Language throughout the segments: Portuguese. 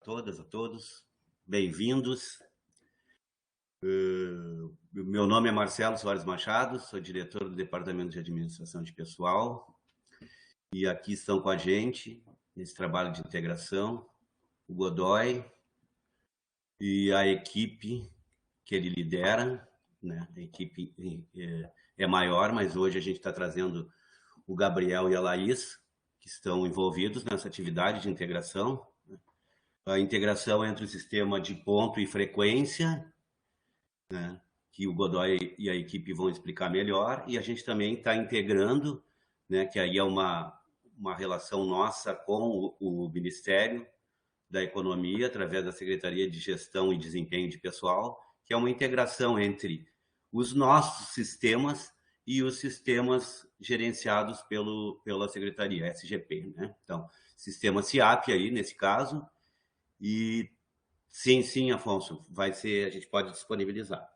todas, a todos. Bem-vindos. Meu nome é Marcelo Soares Machado, sou diretor do Departamento de Administração de Pessoal. E aqui estão com a gente, nesse trabalho de integração, o Godoy e a equipe que ele lidera, né? A equipe é maior, mas hoje a gente está trazendo o Gabriel e a Laís, que estão envolvidos nessa atividade de integração. A integração entre o sistema de ponto e frequência, né, que o Godoy e a equipe vão explicar melhor, e a gente também está integrando, né, que aí é uma relação nossa com o Ministério da Economia, através da Secretaria de Gestão e Desempenho de Pessoal, que é uma integração entre os nossos sistemas e os sistemas gerenciados pela Secretaria, SGP, né? Então, sistema SIAP aí, nesse caso, e sim, Afonso, vai ser, a gente pode disponibilizar.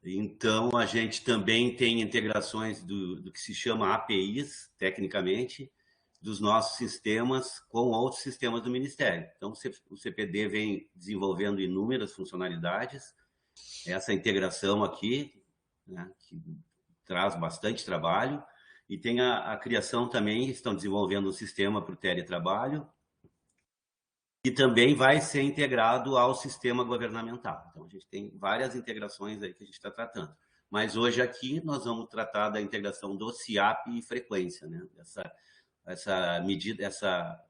Então, a gente também tem integrações do que se chama APIs, tecnicamente, dos nossos sistemas com outros sistemas do Ministério. Então, o CPD vem desenvolvendo inúmeras funcionalidades. Essa integração aqui, né, que traz bastante trabalho, e tem a criação também, estão desenvolvendo um sistema para o teletrabalho, e também vai ser integrado ao sistema governamental. Então, a gente tem várias integrações aí que a gente está tratando. Mas hoje aqui nós vamos tratar da integração do SIAP e frequência, né? Essa medida, essa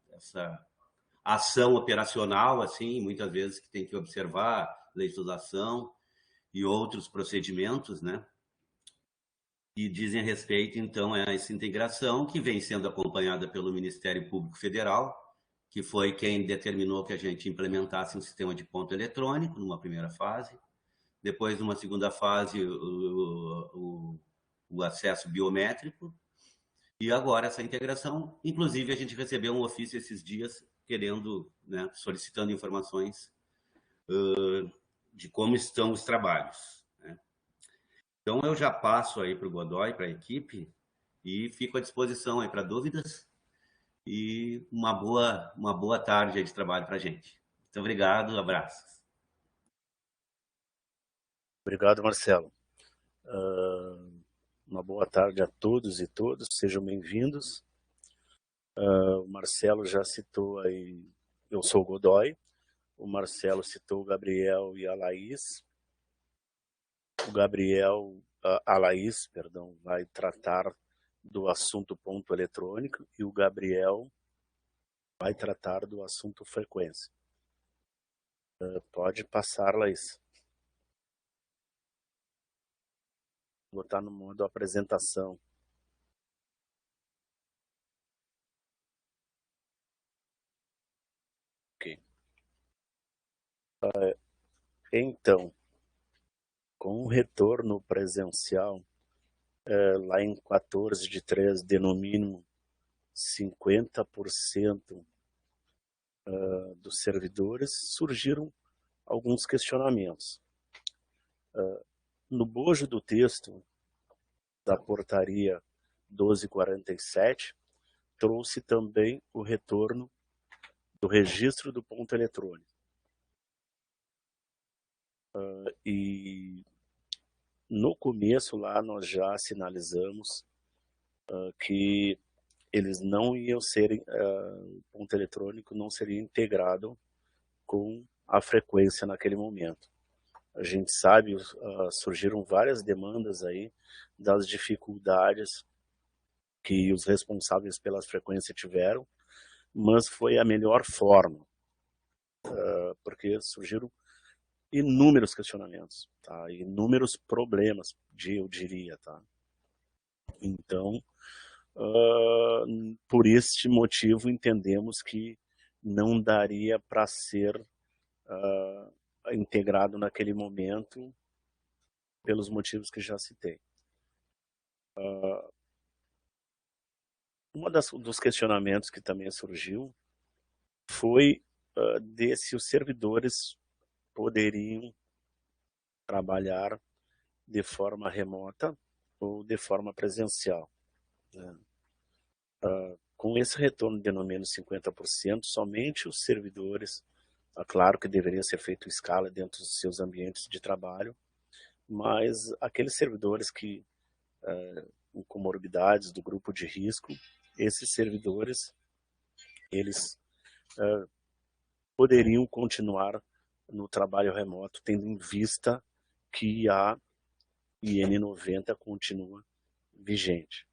ação operacional, assim, muitas vezes que tem que observar legislação e outros procedimentos, né? E dizem respeito, então, a essa integração que vem sendo acompanhada pelo Ministério Público Federal, que foi quem determinou que a gente implementasse um sistema de ponto eletrônico numa primeira fase, depois, numa segunda fase, o acesso biométrico, e agora essa integração. Inclusive, a gente recebeu um ofício esses dias querendo, né, solicitando informações de como estão os trabalhos, né? Então, eu já passo aí para o Godoy, para a equipe, e fico à disposição aí para dúvidas. E uma boa tarde aí de trabalho para a gente. Muito obrigado, abraços. Obrigado, Marcelo. Uma boa tarde a todos e todas, sejam bem-vindos. O Marcelo já citou aí, eu sou o Godoy, o Marcelo citou o Gabriel e a Laís. A Laís, perdão, vai tratar do assunto ponto eletrônico e o Gabriel vai tratar do assunto frequência. Pode passar, Laís. Vou botar no modo apresentação. Ok. Então, com o retorno presencial, lá em 14/3, de no mínimo 50% dos servidores, surgiram alguns questionamentos. No bojo do texto da portaria 1247, trouxe também o retorno do registro do ponto eletrônico. E no começo lá nós já sinalizamos que eles não iam ser, o ponto eletrônico não seria integrado com a frequência naquele momento. A gente sabe, surgiram várias demandas aí das dificuldades que os responsáveis pelas frequências tiveram, mas foi a melhor forma, porque surgiram inúmeros questionamentos, tá? Inúmeros problemas, eu diria, tá? Então, por este motivo, entendemos que não daria para ser integrado naquele momento, pelos motivos que já citei. Dos questionamentos que também surgiu foi de se os servidores poderiam trabalhar de forma remota ou de forma presencial, né? com esse retorno de no menos 50%, somente os servidores, claro que deveria ser feito escala dentro dos seus ambientes de trabalho, mas aqueles servidores que com comorbidades do grupo de risco, esses servidores, eles poderiam continuar no trabalho remoto, tendo em vista que a IN 90 continua vigente.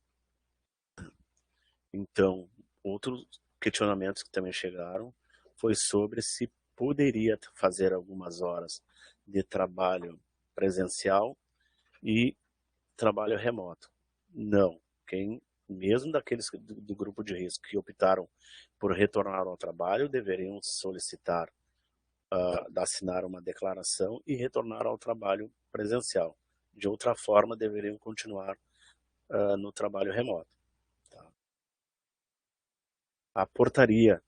Então, outros questionamentos que também chegaram foi sobre se poderia fazer algumas horas de trabalho presencial e trabalho remoto. Não. Mesmo daqueles do grupo de risco que optaram por retornar ao trabalho, deveriam solicitar, assinar uma declaração e retornar ao trabalho presencial. De outra forma, deveriam continuar no trabalho remoto. Tá? A portaria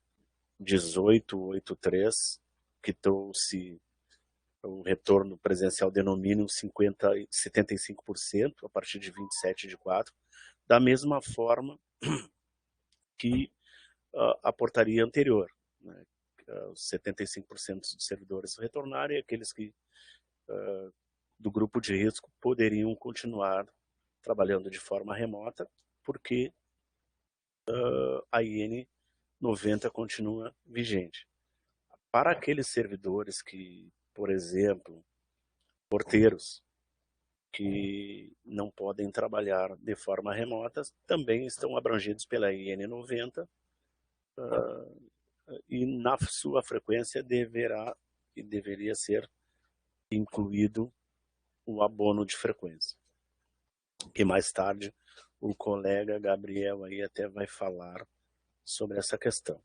1883, que trouxe o retorno presencial de no mínimo 75% a partir de 27/4, da mesma forma que a portaria anterior, né? Os 75% dos servidores retornarem e aqueles que do grupo de risco poderiam continuar trabalhando de forma remota, porque a IN 90 continua vigente. Para aqueles servidores que, por exemplo, porteiros, que não podem trabalhar de forma remota, também estão abrangidos pela IN 90 e na sua frequência deveria ser incluído o abono de frequência. E mais tarde o colega Gabriel aí até vai falar sobre essa questão.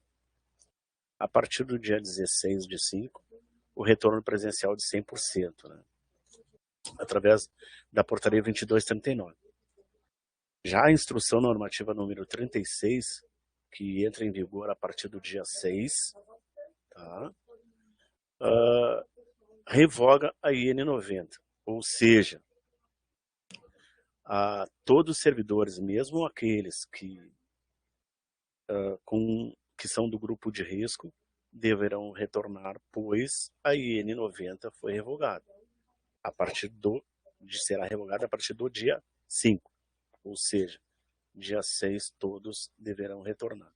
A partir do dia 16/5, o retorno presencial de 100%, né? Através da portaria 2239. Já a instrução normativa número 36, que entra em vigor a partir do dia 6, tá? Revoga a IN 90, ou seja, todos os servidores, mesmo aqueles que são do grupo de risco, deverão retornar, pois a IN 90 foi revogada. Será revogada a partir do dia 5, ou seja, dia 6 todos deverão retornar.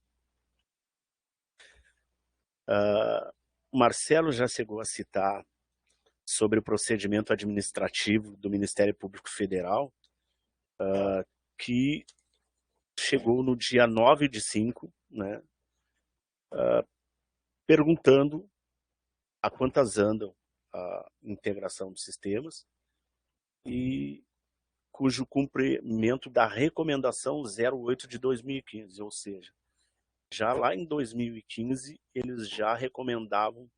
Marcelo já chegou a citar sobre o procedimento administrativo do Ministério Público Federal, que chegou no dia 9/5, né, perguntando a quantas andam a integração dos sistemas e cujo cumprimento da recomendação 08 de 2015, ou seja, já lá em 2015 eles já recomendavam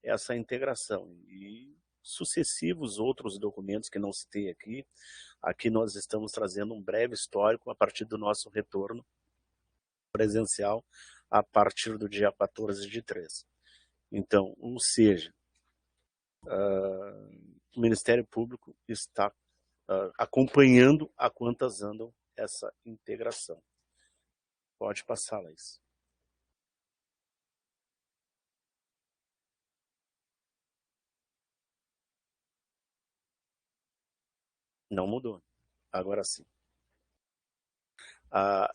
essa integração e sucessivos outros documentos que não citei aqui. Aqui nós estamos trazendo um breve histórico a partir do nosso retorno presencial a partir do dia 14/3. Então, ou seja, o Ministério Público está acompanhando a quantas andam essa integração. Pode passar, Laís. Não mudou. Agora sim.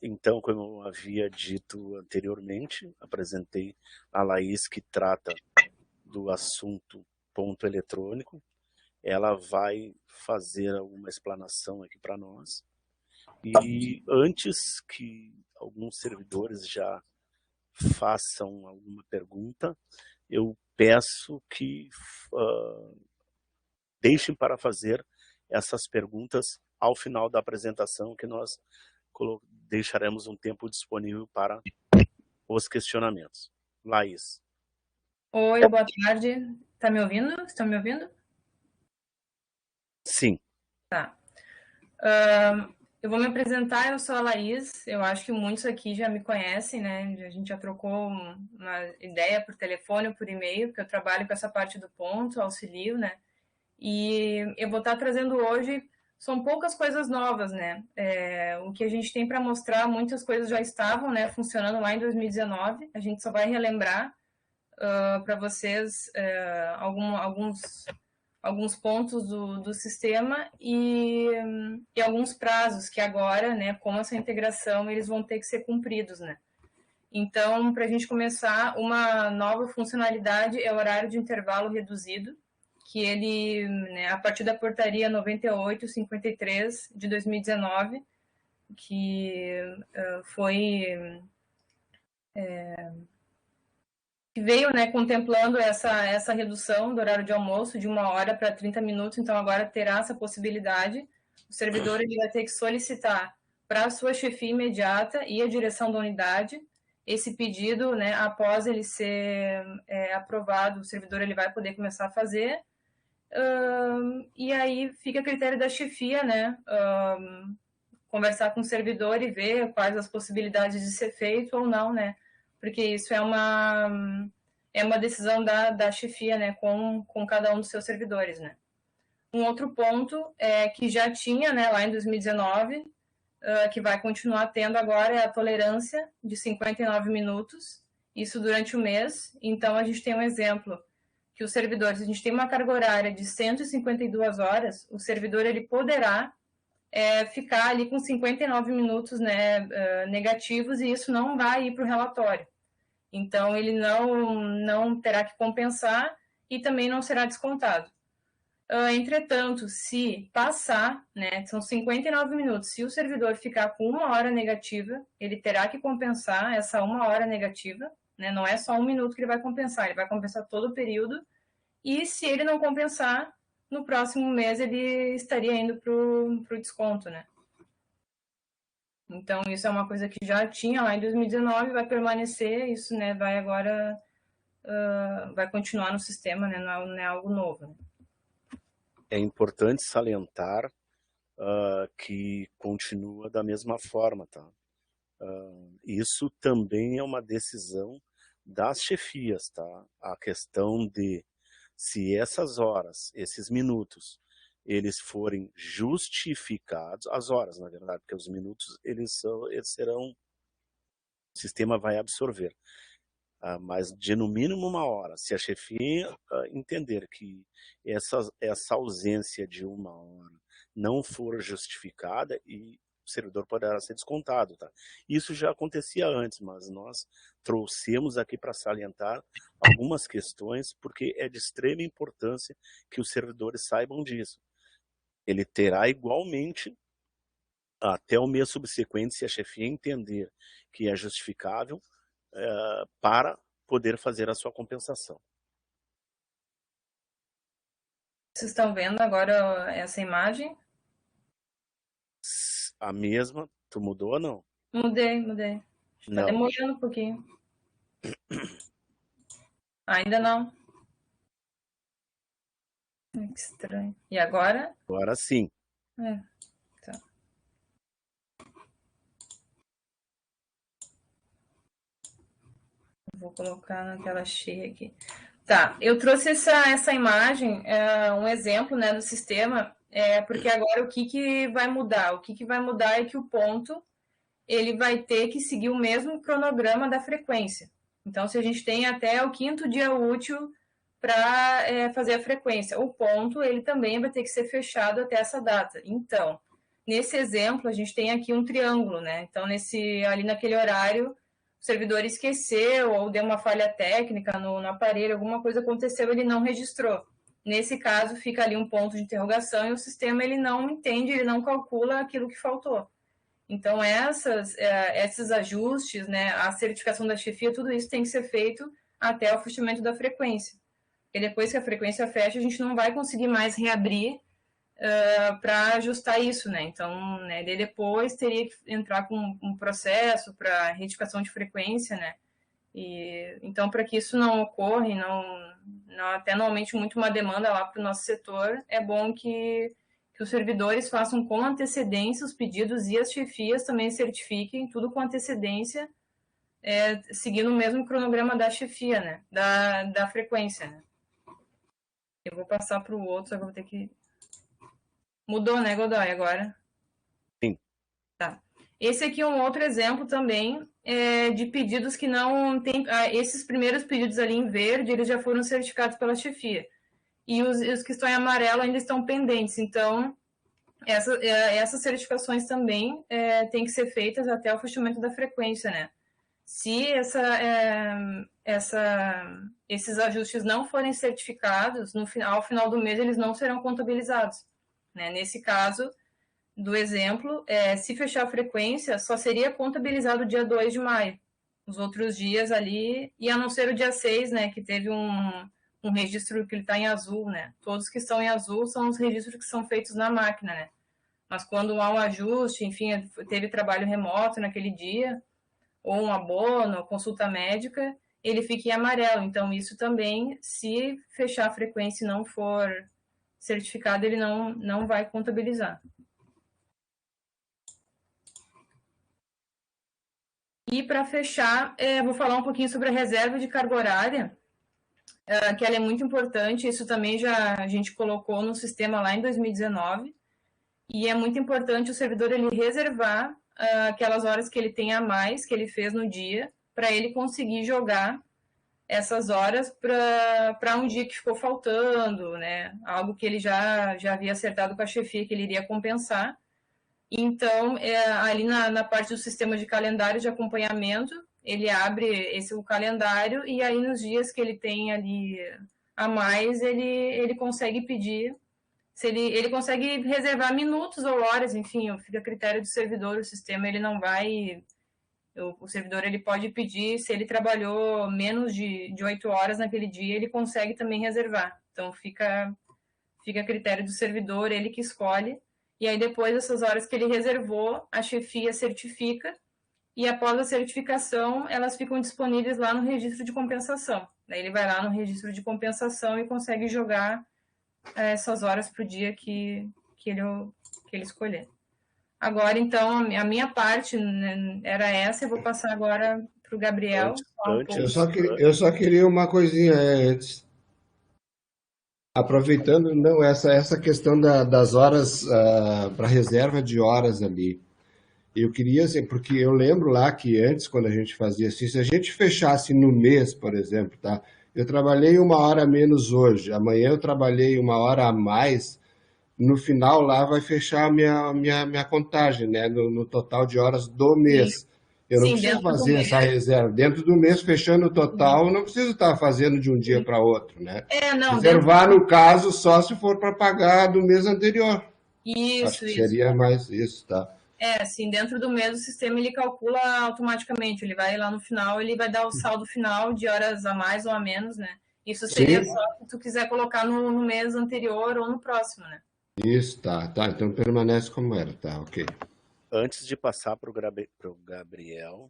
Então, como eu havia dito anteriormente, apresentei a Laís, que trata do assunto ponto eletrônico. Ela vai fazer alguma explanação aqui para nós. E antes que alguns servidores já façam alguma pergunta, eu peço que deixem para fazer essas perguntas ao final da apresentação, que nós deixaremos um tempo disponível para os questionamentos. Laís. Oi, boa tarde. Tá me ouvindo? Estão me ouvindo? Sim. Tá. Eu vou me apresentar, eu sou a Laís. Eu acho que muitos aqui já me conhecem, né? A gente já trocou uma ideia por telefone ou por e-mail, porque eu trabalho com essa parte do ponto, auxilio, né? E eu vou estar trazendo hoje são poucas coisas novas, né? O que a gente tem para mostrar, muitas coisas já estavam, né, funcionando lá em 2019. A gente só vai relembrar para vocês alguns pontos do sistema e alguns prazos que agora, né, com essa integração, eles vão ter que ser cumpridos, né? Então, para a gente começar, uma nova funcionalidade é o horário de intervalo reduzido, que ele, né, a partir da portaria 9853 de 2019, que que veio, né, contemplando essa redução do horário de almoço de 1 hora para 30 minutos, então agora terá essa possibilidade. O servidor ele vai ter que solicitar para a sua chefia imediata e a direção da unidade esse pedido, né, após ele ser aprovado, o servidor ele vai poder começar a fazer. E aí fica a critério da chefia, né, conversar com o servidor e ver quais as possibilidades de ser feito ou não, né, porque isso é uma decisão da chefia, né, com cada um dos seus servidores, né. Um outro ponto que já tinha, né, lá em 2019, que vai continuar tendo agora é a tolerância de 59 minutos, isso durante o mês. Então, a gente tem um exemplo que os servidores, a gente tem uma carga horária de 152 horas, o servidor ele poderá ficar ali com 59 minutos, né, negativos, e isso não vai ir para o relatório. Então, ele não terá que compensar e também não será descontado. Entretanto, se passar, né, são 59 minutos, se o servidor ficar com 1 hora negativa, ele terá que compensar essa 1 hora negativa, né, não é só 1 minuto que ele vai compensar todo o período, e se ele não compensar, no próximo mês ele estaria indo para o desconto, né. Então, isso é uma coisa que já tinha lá em 2019, vai permanecer, isso, né, vai agora, vai continuar no sistema, né, não é algo novo, né. É importante salientar que continua da mesma forma, tá? Isso também é uma decisão das chefias, tá? A questão de se essas horas, esses minutos, eles forem justificados, as horas, na verdade, porque os minutos, eles serão, o sistema vai absorver. Mas de no mínimo 1 hora, se a chefia entender que essa ausência de 1 hora não for justificada, e o servidor poderá ser descontado, tá? Isso já acontecia antes, mas nós trouxemos aqui para salientar algumas questões, porque é de extrema importância que os servidores saibam disso. Ele terá igualmente, até o mês subsequente, se a chefia entender que é justificável, para poder fazer a sua compensação. Vocês estão vendo agora essa imagem? A mesma, tu mudou ou não? Mudei. Está demorando um pouquinho. Ainda não. Que estranho. E agora? Agora sim. Tá. Vou colocar na tela cheia aqui. Tá, eu trouxe essa imagem, um exemplo, né, do sistema, porque agora o que vai mudar? O que vai mudar é que o ponto ele vai ter que seguir o mesmo cronograma da frequência. Então, se a gente tem até o 5º dia útil para fazer a frequência, o ponto ele também vai ter que ser fechado até essa data. Então, nesse exemplo, a gente tem aqui um triângulo, né? Então, ali naquele horário, o servidor esqueceu ou deu uma falha técnica no aparelho, alguma coisa aconteceu, ele não registrou. Nesse caso, fica ali um ponto de interrogação e o sistema ele não entende, ele não calcula aquilo que faltou. Então, esses ajustes, né, a certificação da chefia, tudo isso tem que ser feito até o fechamento da frequência. E depois que a frequência fecha, a gente não vai conseguir mais reabrir para ajustar isso, né? Então, né, depois teria que entrar com um processo para retificação de frequência, né? Então, para que isso não ocorra, e não até normalmente muito uma demanda lá para o nosso setor, é bom que os servidores façam com antecedência os pedidos e as chefias também certifiquem tudo com antecedência, seguindo o mesmo cronograma da chefia, né? Da frequência, né? Eu vou passar para o outro, só que eu vou ter que Mudou, né, Godoy, agora? Sim. Tá. Esse aqui é um outro exemplo também de pedidos que não tem... esses primeiros pedidos ali em verde, eles já foram certificados pela chefia. E os que estão em amarelo ainda estão pendentes. Então, essas certificações também têm que ser feitas até o fechamento da frequência, né? Se esses ajustes não forem certificados, ao final do mês eles não serão contabilizados, né? Nesse caso do exemplo, se fechar a frequência, só seria contabilizado dia 2 de maio. Os outros dias ali, e a não ser o dia 6, né, que teve um registro que ele está em azul, né? Todos que estão em azul são os registros que são feitos na máquina, né? Mas quando há um ajuste, enfim, teve trabalho remoto naquele dia, ou um abono, consulta médica, ele fica em amarelo. Então, isso também, se fechar a frequência e não for certificado, ele não vai contabilizar. E, para fechar, vou falar um pouquinho sobre a reserva de carga horária, que ela é muito importante. Isso também a gente colocou no sistema lá em 2019. E é muito importante o servidor ele reservar aquelas horas que ele tem a mais, que ele fez no dia, para ele conseguir jogar essas horas para um dia que ficou faltando, né? Algo que ele já havia acertado com a chefia que ele iria compensar. Então, ali na parte do sistema de calendário de acompanhamento, ele abre o calendário e aí nos dias que ele tem ali a mais, ele consegue pedir, se ele consegue reservar minutos ou horas, enfim, fica a critério do servidor, o sistema ele não vai, o servidor ele pode pedir, se ele trabalhou menos de 8 horas naquele dia, ele consegue também reservar. Então, fica a critério do servidor, ele que escolhe. E aí, depois dessas horas que ele reservou, a chefia certifica, e após a certificação, elas ficam disponíveis lá no registro de compensação. Daí ele vai lá no registro de compensação e consegue jogar essas horas para o dia que ele escolher. Agora, então, a minha parte, né, era essa. Eu vou passar agora para o Gabriel. Eu só queria uma coisinha antes. Aproveitando, não, essa questão das horas, para reserva de horas ali. Eu queria, assim, porque eu lembro lá que antes, quando a gente fazia assim, se a gente fechasse no mês, por exemplo, tá? Eu trabalhei 1 hora a menos hoje, amanhã eu trabalhei 1 hora a mais, no final lá vai fechar a minha contagem, né? No total de horas do mês. Eu não preciso fazer essa reserva. Dentro do mês, fechando o total, eu não preciso estar fazendo de um dia para outro, né? Reservar, no caso, só se for para pagar do mês anterior. Acho que seria mais isso, tá? Assim, dentro do mês o sistema ele calcula automaticamente. Ele vai lá no final, ele vai dar o saldo final de horas a mais ou a menos, né? Isso seria só se tu quiser colocar no mês anterior ou no próximo, né? Isso, tá. Então permanece como era, tá, ok. Antes de passar para o Gabriel,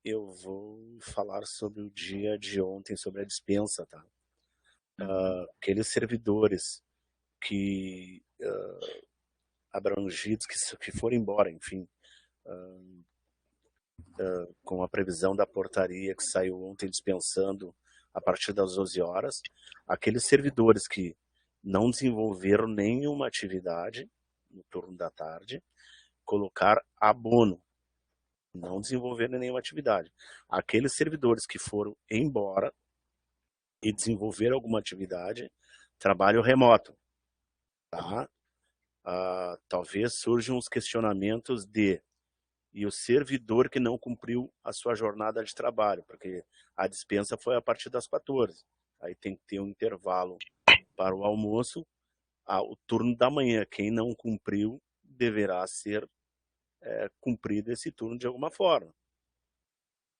eu vou falar sobre o dia de ontem, sobre a dispensa, tá? Aqueles servidores que abrangidos, que foram embora, enfim, com a previsão da portaria que saiu ontem dispensando a partir das 12 horas, aqueles servidores que não desenvolveram nenhuma atividade no turno da tarde, colocar abono, não desenvolveram nenhuma atividade. Aqueles servidores que foram embora e desenvolveram alguma atividade, trabalho remoto, tá? Talvez surjam os questionamentos e o servidor que não cumpriu a sua jornada de trabalho, porque a dispensa foi a partir das 14. Aí tem que ter um intervalo para o almoço. O turno da manhã, quem não cumpriu, deverá ser cumprido esse turno de alguma forma.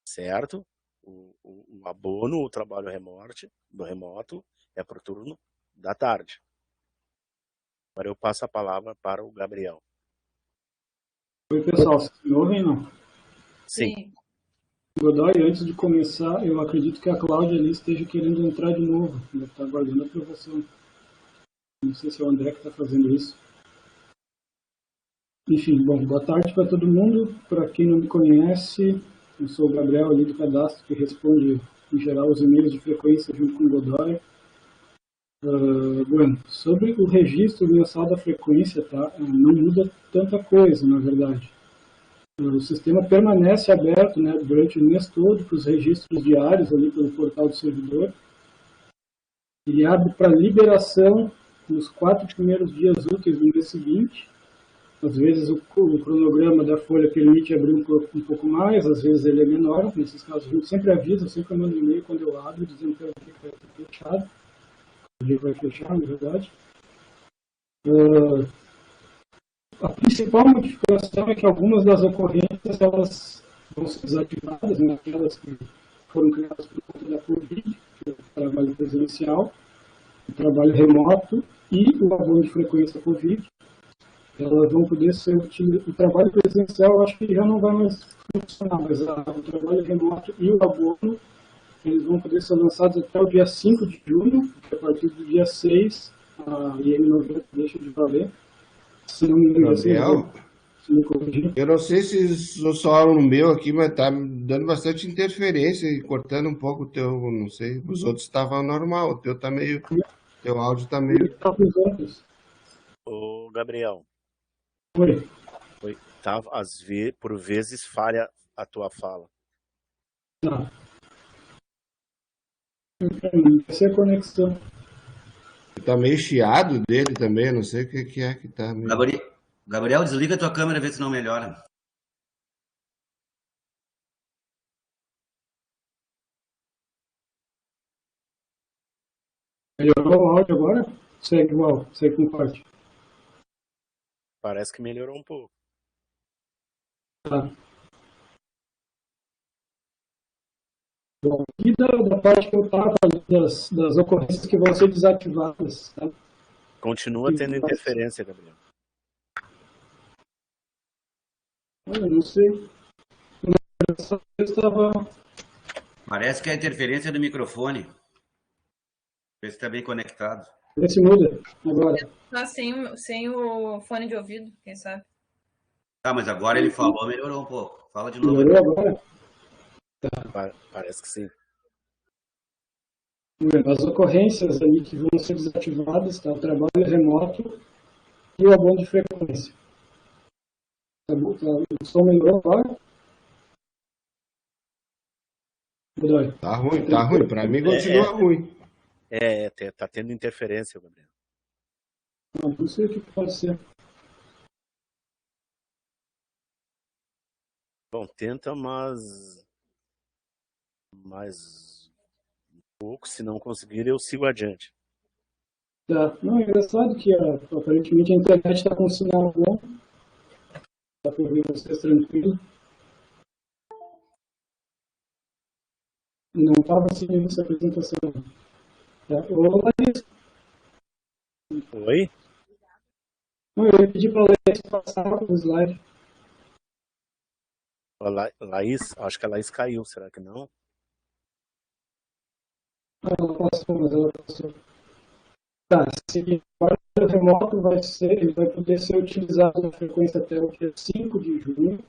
Certo? O abono, o trabalho remoto, é para o turno da tarde. Agora eu passo a palavra para o Gabriel. Oi, pessoal, vocês me ouvem, não? Sim. Godoy, antes de começar, eu acredito que a Cláudia ali esteja querendo entrar de novo. Ela está aguardando a aprovação. Não sei se é o André que está fazendo isso. Enfim, bom, boa tarde para todo mundo. Para quem não me conhece, eu sou o Gabriel ali do cadastro, que responde, em geral, os e-mails de frequência junto com o Godoy. Bueno, sobre o registro mensal da frequência, tá? Não muda tanta coisa, na verdade. O sistema permanece aberto, né, durante o mês todo para os registros diários ali pelo portal do servidor. Ele abre para liberação nos 4 primeiros dias úteis do mês seguinte. Às vezes o cronograma da folha permite abrir um pouco mais, às vezes ele é menor. Nesses casos, a gente sempre avisa, eu sempre mando e-mail quando eu abro, dizendo que vai ser fechado. O dia vai fechar, na verdade. A principal modificação é que algumas das ocorrências elas vão ser desativadas, né, aquelas que foram criadas por conta da Covid, que é o trabalho presencial, o trabalho remoto e o abono de frequência Covid. Elas vão poder ser utilizadas. O trabalho presencial eu acho que já não vai mais funcionar, mas o trabalho remoto e o abono eles vão poder ser lançados até o dia 5 de junho, porque a partir do dia 6 a IN90 deixa de valer. Se não me engano, Gabriel, eu não sei se sou só no meu aqui, mas tá dando bastante interferência e cortando um pouco o teu, não sei, os outros estavam normal, o teu tá meio, teu áudio tá meio... Ô, Gabriel. Oi. Tá, por vezes falha a tua fala. Tá. Essa é a conexão. Tá meio chiado dele também, não sei o que é que tá meio... Gabriel, desliga a tua câmera, vê se não melhora. Melhorou o áudio agora? Segue igual, segue com corte. Parece que melhorou um pouco. Tá. Bom, e da parte que eu estava das ocorrências que vão ser desativadas, tá? Continua tendo interferência, Gabriel. Eu não sei. Eu estava... Parece que é a interferência do microfone. Vê se está bem conectado. Vê se muda agora. Tá sem o fone de ouvido, quem sabe. Tá, mas agora ele falou, melhorou um pouco. Fala de novo. Melhorou agora? Tá. Parece que sim. As ocorrências ali que vão ser desativadas, tá? O trabalho remoto e o abono de frequência. Tá bom? O som melhorou agora? Tá ruim. Pra mim continua ruim. Tá tendo interferência, Gabriel. Não sei o que pode ser. Bom, tenta mais um pouco. Se não conseguir, eu sigo adiante. Tá. Não, é engraçado que aparentemente a internet está com um sinal bom. Dá para ouvir vocês tranquilo. Não estava assim nessa apresentação. Tá. Ô, Laís. Oi? Não, eu ia pedir para a Laís passar o slide. Laís? Acho que a Laís caiu, será que não? Ela passou, mas ela passou. Tá, se o trabalho remoto ele vai poder ser utilizado na frequência até o dia 5 de junho,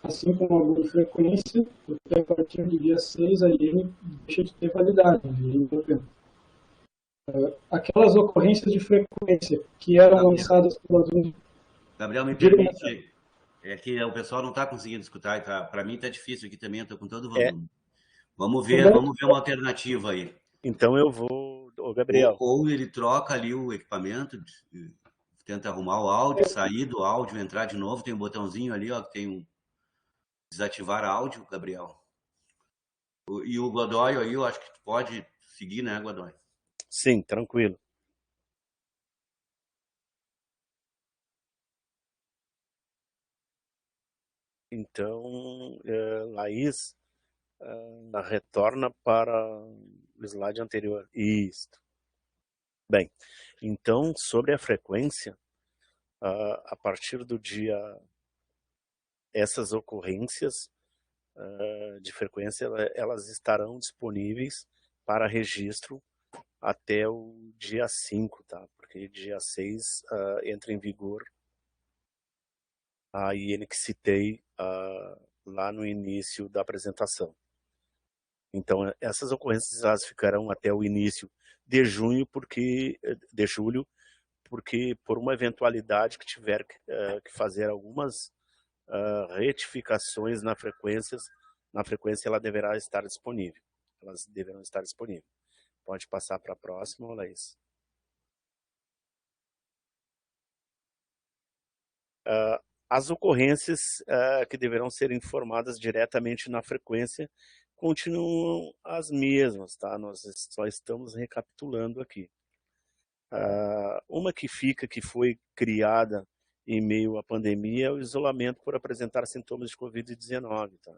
assim como a boa frequência, porque a partir do dia 6 a IN deixa de ter validade. Aquelas ocorrências de frequência que eram lançadas pelas... Gabriel, me permite, é que o pessoal não está conseguindo escutar, e para mim está difícil aqui também, eu estou com todo o volume. Vamos ver uma alternativa aí. Então eu vou, Gabriel. Ou ele troca ali o equipamento, tenta arrumar o áudio, sair do áudio, entrar de novo, tem um botãozinho ali, ó, que tem um desativar áudio, Gabriel. E o Godoy aí, eu acho que pode seguir, né, Godoy? Sim, tranquilo. Então, Laís, retorna para o slide anterior. Isso. Bem, então, sobre a frequência, a partir do dia, essas ocorrências de frequência, elas estarão disponíveis para registro até o dia 5, tá? Porque dia 6 entra em vigor a IN que citei lá no início da apresentação. Então, essas ocorrências elas ficarão até o início de julho, porque por uma eventualidade que tiver que fazer algumas retificações na frequência ela deverá estar disponível. Elas deverão estar disponíveis. Pode passar para a próxima, Laís. As ocorrências que deverão ser informadas diretamente na frequência continuam as mesmas, tá? Nós só estamos recapitulando aqui. Uma que foi criada em meio à pandemia é o isolamento por apresentar sintomas de Covid-19, tá?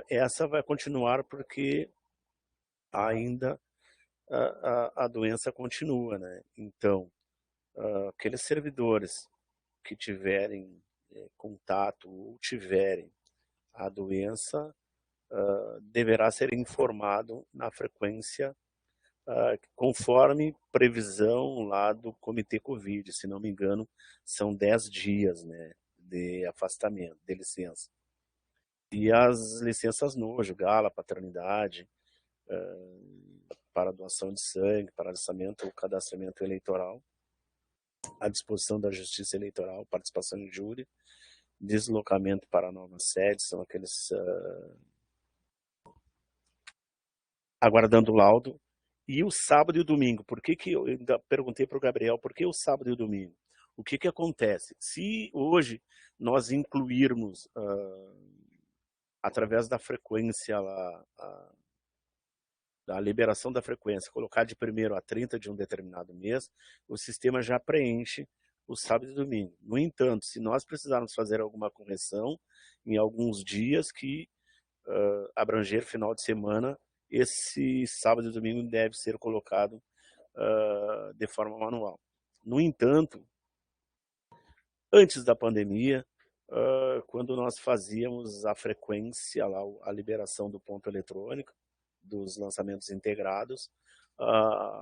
Essa vai continuar porque ainda a doença continua, né? Então, aqueles servidores que tiverem contato ou tiverem a doença deverá ser informado na frequência conforme previsão lá do Comitê Covid. Se não me engano, são 10 dias, né, de afastamento, de licença. E as licenças nojo, gala, paternidade, para doação de sangue, para alistamento ou cadastramento eleitoral, à disposição da Justiça Eleitoral, participação em júri, deslocamento para a nova sede, são aqueles aguardando o laudo, e o sábado e o domingo. Por que eu ainda perguntei para o Gabriel, por que o sábado e o domingo? O que acontece? Se hoje nós incluirmos, através da frequência lá, da liberação da frequência, colocar de 1º a 30 de um determinado mês, o sistema já preenche o sábado e domingo. No entanto, se nós precisarmos fazer alguma correção em alguns dias que abranger final de semana, esse sábado e domingo deve ser colocado de forma manual. No entanto, antes da pandemia, quando nós fazíamos a frequência, lá, a liberação do ponto eletrônico, dos lançamentos integrados,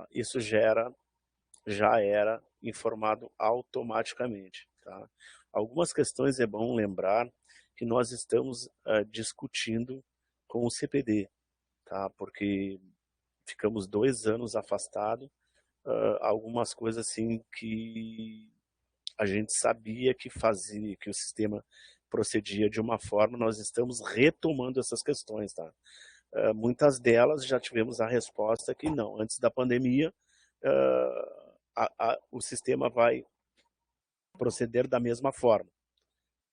isso já era informado automaticamente. Tá? Algumas questões é bom lembrar que nós estamos discutindo com o CPD, tá? Porque ficamos 2 anos afastados, algumas coisas assim que a gente sabia que fazia, que o sistema procedia de uma forma, nós estamos retomando essas questões, tá? Muitas delas já tivemos a resposta que não, antes da pandemia, o sistema vai proceder da mesma forma.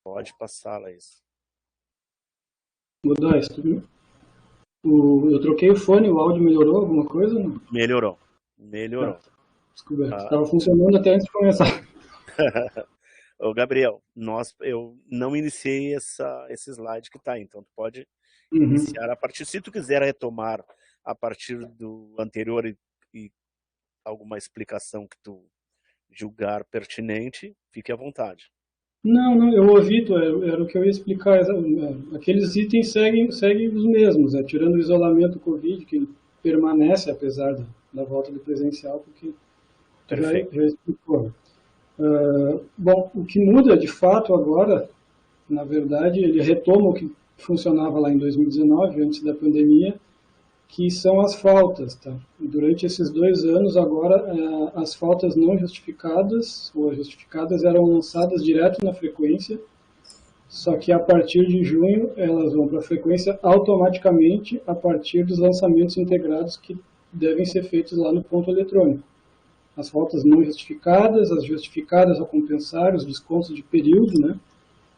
Pode passar, Laís. Godoy, eu troquei o fone, o áudio melhorou alguma coisa? Não? Melhorou. Desculpa, estava funcionando até antes de começar. Ô, Gabriel, eu não iniciei esse slide que está, então tu pode iniciar a partir, se tu quiser retomar a partir do anterior e alguma explicação que tu julgar pertinente, fique à vontade. Não, eu ouvi, era o que eu ia explicar. Aqueles itens seguem os mesmos, tirando o isolamento Covid, que permanece apesar da volta do presencial, porque já explicou. Bom, o que muda de fato agora, na verdade, ele retoma o que funcionava lá em 2019, antes da pandemia, que são as faltas. Tá? Durante esses 2 anos, agora, as faltas não justificadas, ou justificadas, eram lançadas direto na frequência, só que a partir de junho elas vão para a frequência automaticamente a partir dos lançamentos integrados que devem ser feitos lá no ponto eletrônico. As faltas não justificadas, as justificadas a compensar, os descontos de período, né?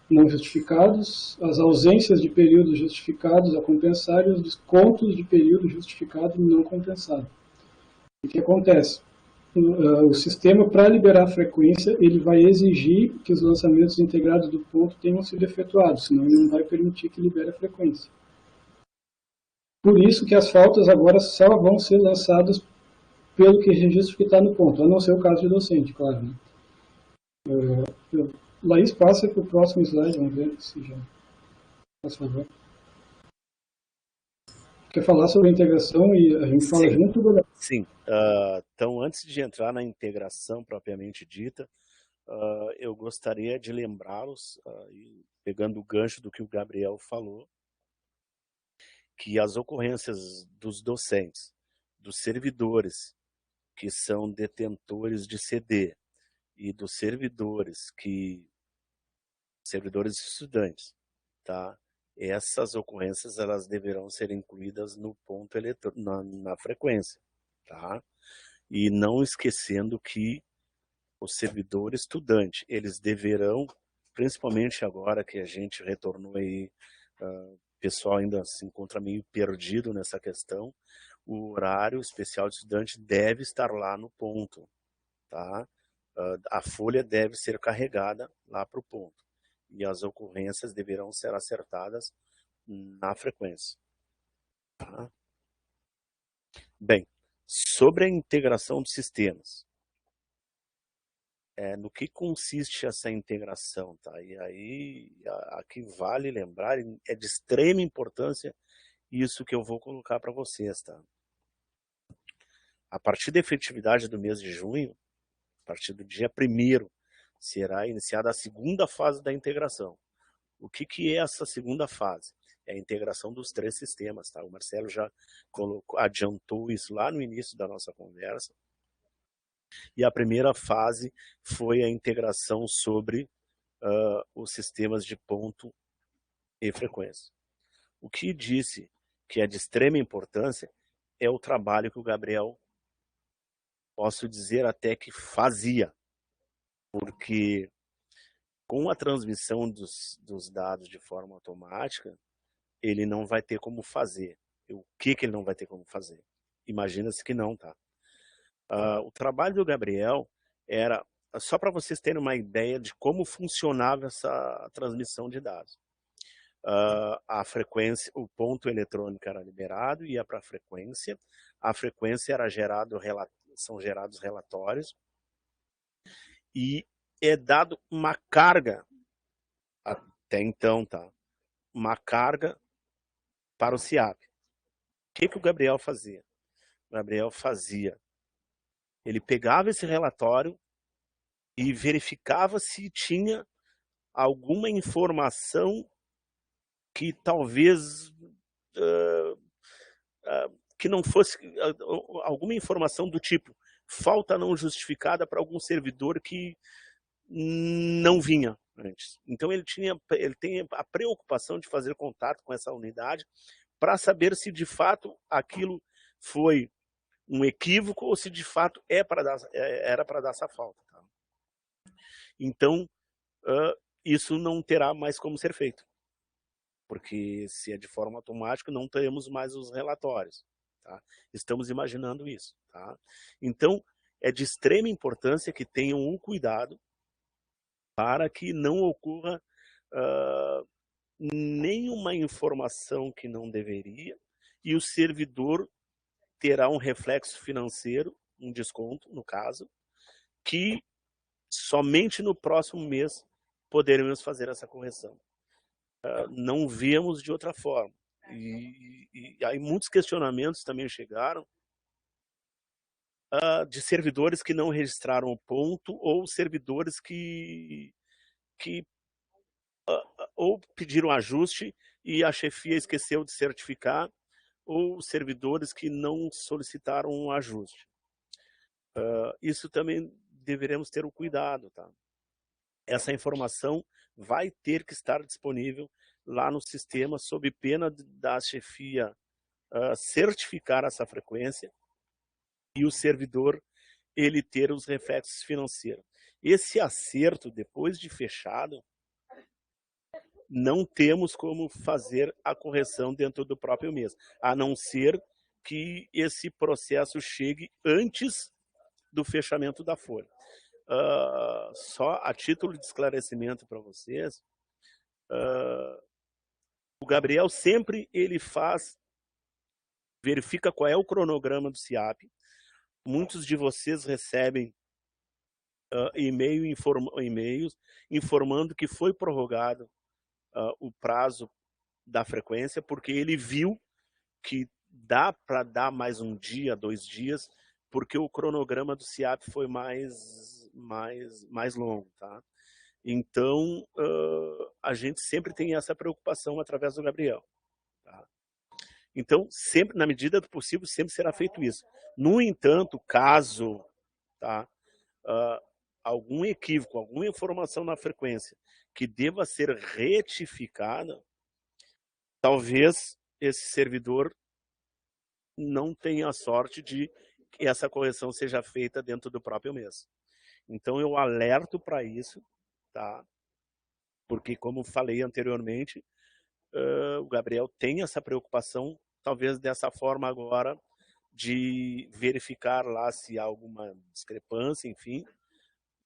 Não justificados, as ausências de período justificados a compensar e os descontos de período justificado não compensado. O que acontece? O sistema, para liberar a frequência, ele vai exigir que os lançamentos integrados do ponto tenham sido efetuados, senão ele não vai permitir que libere a frequência. Por isso que as faltas agora só vão ser lançadas pelo que registro que está no ponto, a não ser o caso de docente, claro. Né? Laís, passa para o próximo slide, vamos ver se já... Por favor. Quer falar sobre a integração e a gente fala junto? Sim. Então, antes de entrar na integração propriamente dita, eu gostaria de lembrá-los, pegando o gancho do que o Gabriel falou, que as ocorrências dos docentes, dos servidores que são detentores de CD e dos servidores estudantes, tá? Essas ocorrências elas deverão ser incluídas no ponto na frequência, tá? E não esquecendo que o servidor estudante, eles deverão, principalmente agora que a gente retornou aí, o pessoal ainda se encontra meio perdido nessa questão, o horário especial de estudante deve estar lá no ponto, tá? A folha deve ser carregada lá para o ponto e as ocorrências deverão ser acertadas na frequência. Tá? Bem, sobre a integração de sistemas. No que consiste essa integração? Tá? E aí, aqui vale lembrar, é de extrema importância isso que eu vou colocar para vocês. Tá? A partir da efetividade do mês de junho, a partir do dia 1º, será iniciada a segunda fase da integração. O que é essa segunda fase? É a integração dos 3 sistemas. Tá? O Marcelo já adiantou isso lá no início da nossa conversa. E a primeira fase foi a integração sobre os sistemas de ponto e frequência. O que disse que é de extrema importância é o trabalho que o Gabriel, posso dizer até que fazia, porque com a transmissão dos dados de forma automática, ele não vai ter como fazer. O que ele não vai ter como fazer? Imagina-se que não, tá? O trabalho do Gabriel era, só para vocês terem uma ideia de como funcionava essa transmissão de dados. A frequência, o ponto eletrônico era liberado, ia para a frequência era são gerados relatórios, e é dado uma carga, até então, tá? Uma carga para o SIAP. O que o Gabriel fazia? O Gabriel ele pegava esse relatório e verificava se tinha alguma informação que talvez que não fosse alguma informação do tipo falta não justificada para algum servidor que não vinha antes. Então ele tem a preocupação de fazer contato com essa unidade para saber se de fato aquilo foi um equívoco ou se de fato era para dar essa falta. Tá? Então, isso não terá mais como ser feito, porque se é de forma automática, não teremos mais os relatórios. Tá? Estamos imaginando isso. Tá? Então, é de extrema importância que tenham um cuidado para que não ocorra nenhuma informação que não deveria e o servidor terá um reflexo financeiro, um desconto, no caso, que somente no próximo mês poderemos fazer essa correção. Não vemos de outra forma. E aí muitos questionamentos também chegaram de servidores que não registraram o ponto ou servidores que ou pediram ajuste e a chefia esqueceu de certificar, ou servidores que não solicitaram um ajuste. Isso também deveremos ter o cuidado. Tá? Essa informação vai ter que estar disponível lá no sistema, sob pena da chefia certificar essa frequência e o servidor ele ter os reflexos financeiros. Esse acerto, depois de fechado, não temos como fazer a correção dentro do próprio mês, a não ser que esse processo chegue antes do fechamento da folha. Só a título de esclarecimento para vocês, o Gabriel sempre verifica qual é o cronograma do SIAP. Muitos de vocês recebem e-mails informando que foi prorrogado o prazo da frequência, porque ele viu que dá para dar mais um dia, 2 dias, porque o cronograma do SIAP foi mais longo. Tá? Então, a gente sempre tem essa preocupação através do Gabriel. Tá? Então, sempre, na medida do possível, sempre será feito isso. No entanto, caso algum equívoco, alguma informação na frequência que deva ser retificada, talvez esse servidor não tenha a sorte de que essa correção seja feita dentro do próprio mês. Então, eu alerto para isso, tá? Porque, como falei anteriormente, o Gabriel tem essa preocupação, talvez dessa forma agora, de verificar lá se há alguma discrepância, enfim,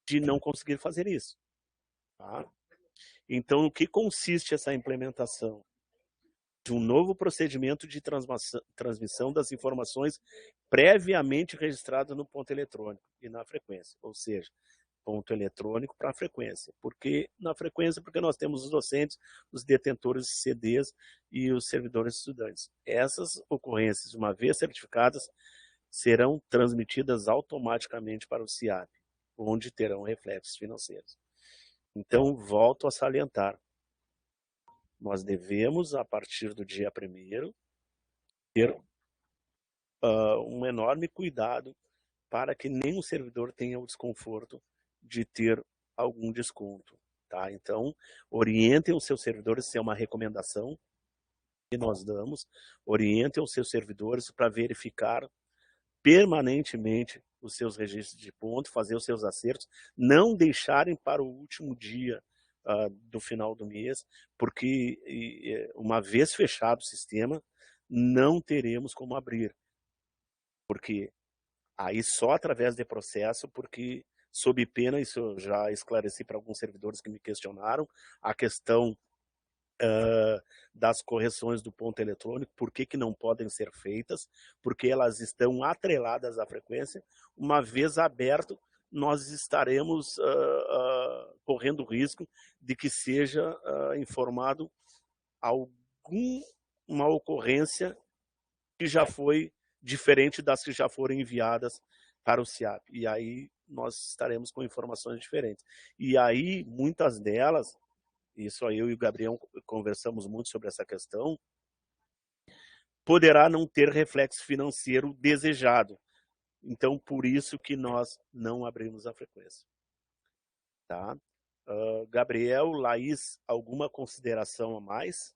de não conseguir fazer isso. Tá? Então, no que consiste essa implementação? De um novo procedimento de transmissão das informações previamente registradas no ponto eletrônico e na frequência, ou seja, ponto eletrônico para a frequência. Por que na frequência? Porque nós temos os docentes, os detentores de CDs e os servidores estudantes. Essas ocorrências, uma vez certificadas, serão transmitidas automaticamente para o CIAP, onde terão reflexos financeiros. Então, volto a salientar, nós devemos, a partir do dia 1º, ter um enorme cuidado para que nenhum servidor tenha o desconforto de ter algum desconto. Tá? Então, orientem os seus servidores, isso é uma recomendação que nós damos, orientem os seus servidores para verificar permanentemente os seus registros de ponto, fazer os seus acertos, não deixarem para o último dia do final do mês, porque uma vez fechado o sistema, não teremos como abrir. Porque aí só através de processo, porque sob pena, isso eu já esclareci para alguns servidores que me questionaram, a questão das correções do ponto eletrônico, por que não podem ser feitas, porque elas estão atreladas à frequência. Uma vez aberto, nós estaremos correndo o risco de que seja informado alguma ocorrência que já foi diferente das que já foram enviadas para o CIAP. E aí nós estaremos com informações diferentes. E aí, muitas delas, isso aí eu e o Gabriel conversamos muito sobre essa questão, poderá não ter reflexo financeiro desejado. Então, por isso que nós não abrimos a frequência. Tá? Gabriel, Laís, alguma consideração a mais?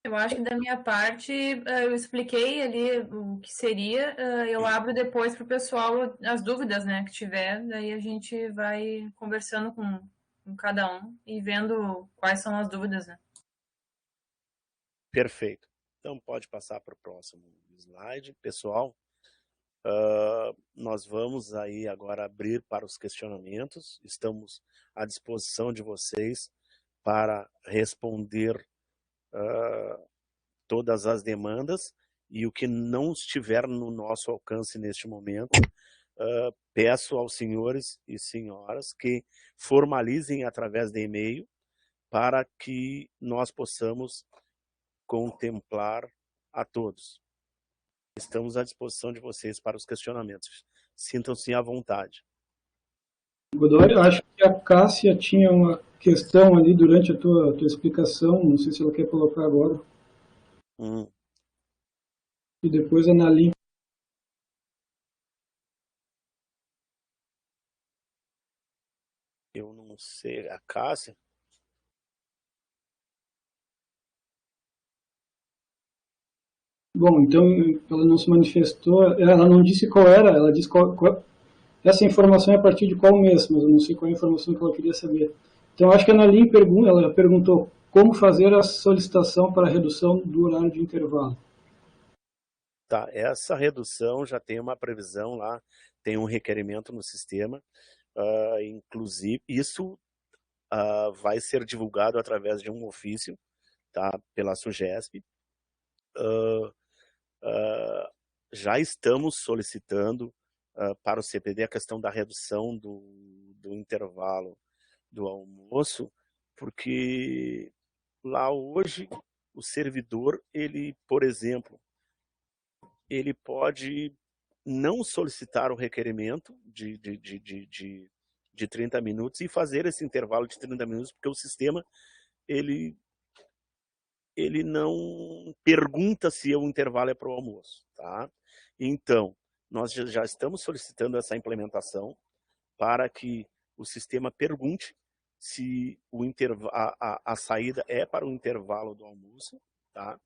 Eu acho que da minha parte, eu expliquei ali o que seria, eu abro depois para o pessoal as dúvidas, né, que tiver, daí a gente vai conversando com cada um e vendo quais são as dúvidas, né. Perfeito. Então pode passar para o próximo slide. Pessoal, nós vamos aí agora abrir para os questionamentos. Estamos à disposição de vocês para responder todas as demandas, e o que não estiver no nosso alcance neste momento, peço aos senhores e senhoras que formalizem através de e-mail para que nós possamos contemplar a todos. Estamos à disposição de vocês para os questionamentos. Sintam-se à vontade. Godoy, eu acho que a Cássia tinha uma questão ali durante a tua explicação, não sei se ela quer colocar agora. E depois a Nalim. Eu não sei, a Cássia? Bom, então ela não se manifestou, ela não disse qual era, ela disse essa informação é a partir de qual mês, mas eu não sei qual é a informação que ela queria saber. Então acho que a Nalim ela perguntou como fazer a solicitação para a redução do horário de intervalo. Tá, essa redução já tem uma previsão lá, tem um requerimento no sistema, inclusive isso vai ser divulgado através de um ofício, tá, pela SUGESP. Já estamos solicitando para o CPD a questão da redução do intervalo do almoço, porque lá hoje o servidor, ele, por exemplo, ele pode não solicitar o requerimento de 30 minutos e fazer esse intervalo de 30 minutos, porque o sistema ele não pergunta se o intervalo é para o almoço, tá? Então, nós já estamos solicitando essa implementação para que o sistema pergunte se a saída é para o intervalo do almoço, tá?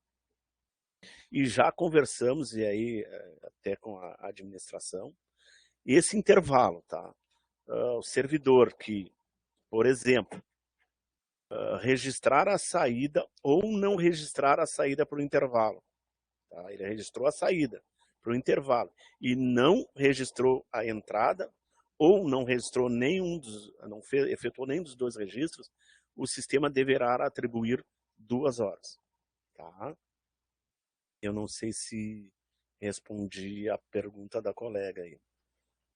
E já conversamos, e aí até com a administração, esse intervalo, tá? O servidor que, por exemplo, registrar a saída ou não registrar a saída para o intervalo, tá? Ele registrou a saída para o intervalo e não registrou a entrada ou não registrou efetuou nenhum dos dois registros, o sistema deverá atribuir 2 horas, tá? Eu não sei se respondi a pergunta da colega aí.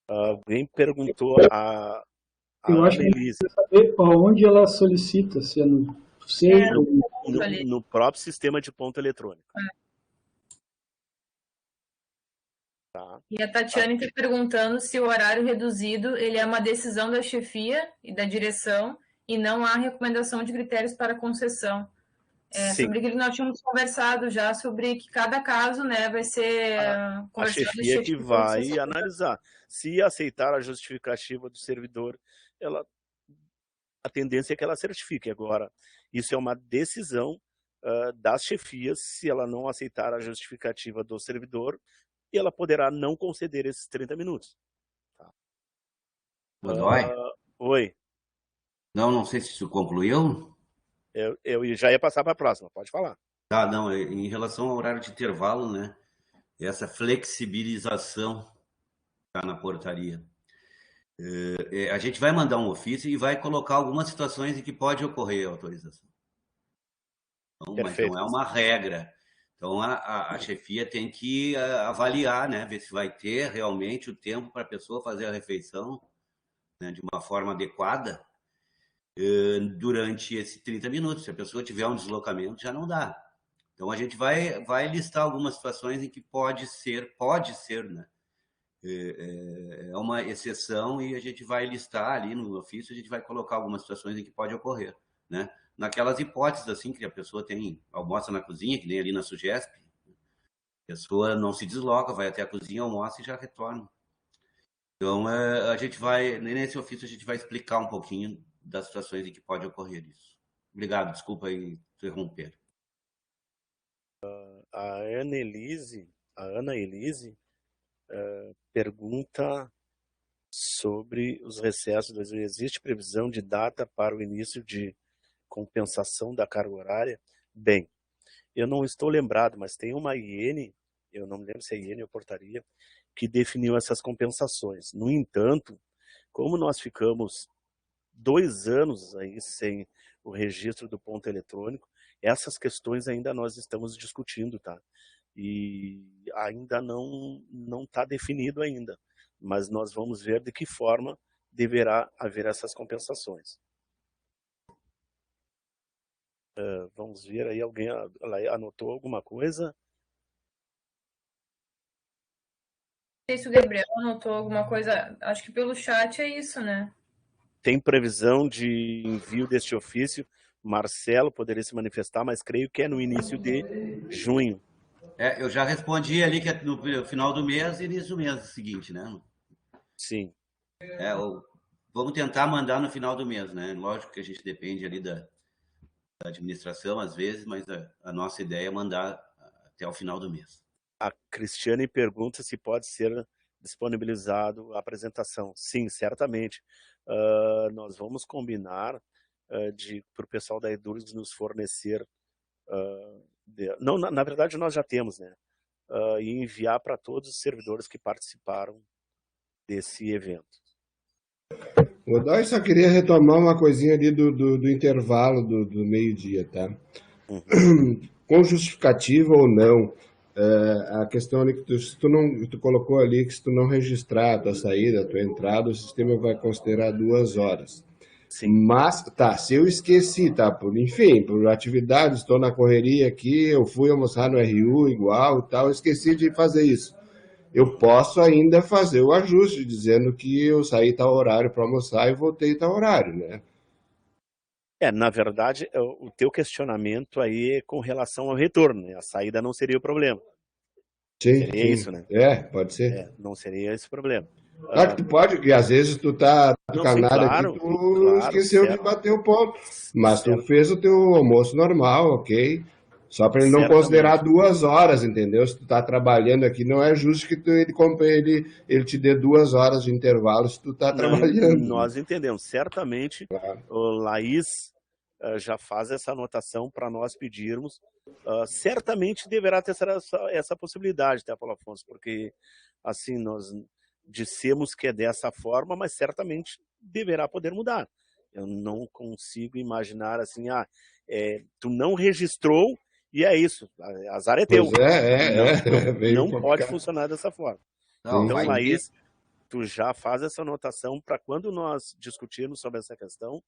Alguém perguntou a Eu acho que Annelise. eu saber onde ela solicita, se é no No próprio sistema de ponto eletrônico. Tá. E a Tatiane está perguntando se o horário reduzido ele é uma decisão da chefia e da direção e não há recomendação de critérios para concessão. Sobre aquilo que nós tínhamos conversado já, sobre que cada caso, né, vai ser a chefia que vai analisar. Se aceitar a justificativa do servidor, a tendência é que ela certifique. Agora, isso é uma decisão das chefias. Se ela não aceitar a justificativa do servidor, ela poderá não conceder esses 30 minutos. Tá. Godoy? Oi. Não sei se isso concluiu. Eu já ia passar para a próxima, pode falar. Tá, não, em relação ao horário de intervalo, né? Essa flexibilização está na portaria. A gente vai mandar um ofício e vai colocar algumas situações em que pode ocorrer a autorização. Então, mas não é uma regra. Então, a chefia tem que avaliar, né? Ver se vai ter realmente o tempo para a pessoa fazer a refeição, né, de uma forma adequada durante esses 30 minutos. Se a pessoa tiver um deslocamento, já não dá. Então, a gente vai listar algumas situações em que pode ser, né? É uma exceção e a gente vai listar ali no ofício, a gente vai colocar algumas situações em que pode ocorrer, né? Naquelas hipóteses, assim, que a pessoa almoça na cozinha, que nem ali na Sugesp, a pessoa não se desloca, vai até a cozinha, almoça e já retorna. Então, a gente nesse ofício, a gente vai explicar um pouquinho das situações em que pode ocorrer isso. Obrigado, desculpa aí interromper. A Ana Elise pergunta sobre os recessos. Existe previsão de data para o início de compensação da carga horária? Bem, eu não estou lembrado, mas tem uma IN, eu não me lembro se é IN ou portaria, que definiu essas compensações. No entanto, como nós ficamos 2 anos aí sem o registro do ponto eletrônico, essas questões ainda nós estamos discutindo, tá? E ainda não está definido ainda, mas nós vamos ver de que forma deverá haver essas compensações. Vamos ver aí, alguém anotou alguma coisa? Não sei se o Gabriel anotou alguma coisa, acho que pelo chat é isso, né? Tem previsão de envio deste ofício? Marcelo poderia se manifestar, mas creio que é no início de junho. Eu já respondi ali que é no final do mês e início do mês seguinte, né? Sim. Vamos tentar mandar no final do mês, né? Lógico que a gente depende ali da administração, às vezes, mas a nossa ideia é mandar até o final do mês. A Cristiane pergunta se pode ser disponibilizado a apresentação. Sim, certamente. Nós vamos combinar para o pessoal da Edurgs nos fornecer... Não, na verdade, nós já temos, né? E enviar para todos os servidores que participaram desse evento. Godoy, só queria retomar uma coisinha ali do intervalo do meio-dia, tá? Com justificativa ou não, a questão ali que tu colocou ali que se tu não registrar a tua saída, a tua entrada, o sistema vai considerar 2 horas. Sim. Mas, se eu esqueci, enfim, por atividade, estou na correria aqui, eu fui almoçar no RU igual e tal, esqueci de fazer isso. Eu posso ainda fazer o ajuste, dizendo que eu saí tal horário para almoçar e voltei tal horário, né? Na verdade, o teu questionamento aí é com relação ao retorno, né? A saída não seria o problema. Sim, Seria sim. isso, né? Pode ser. Não seria esse o problema. Claro que tu pode, que às vezes tu tá do Não, sim, canalha aqui, claro, tu claro, esqueceu de bater o ponto. Mas tu fez o teu almoço normal, ok? Só para ele não considerar 2 horas, entendeu? Se tu tá trabalhando aqui, não é justo que ele te dê 2 horas de intervalo se tu tá trabalhando. Nós entendemos. Certamente, o Laís já faz essa anotação para nós pedirmos. Certamente deverá ter essa possibilidade, tá, Paulo Afonso? Porque, assim, nós dissemos que é dessa forma, mas certamente deverá poder mudar. Eu não consigo imaginar assim, tu não registrou e é isso, azar é teu. Não pode funcionar dessa forma. Não, então, Laís, tu já faz essa anotação para quando nós discutirmos sobre essa questão,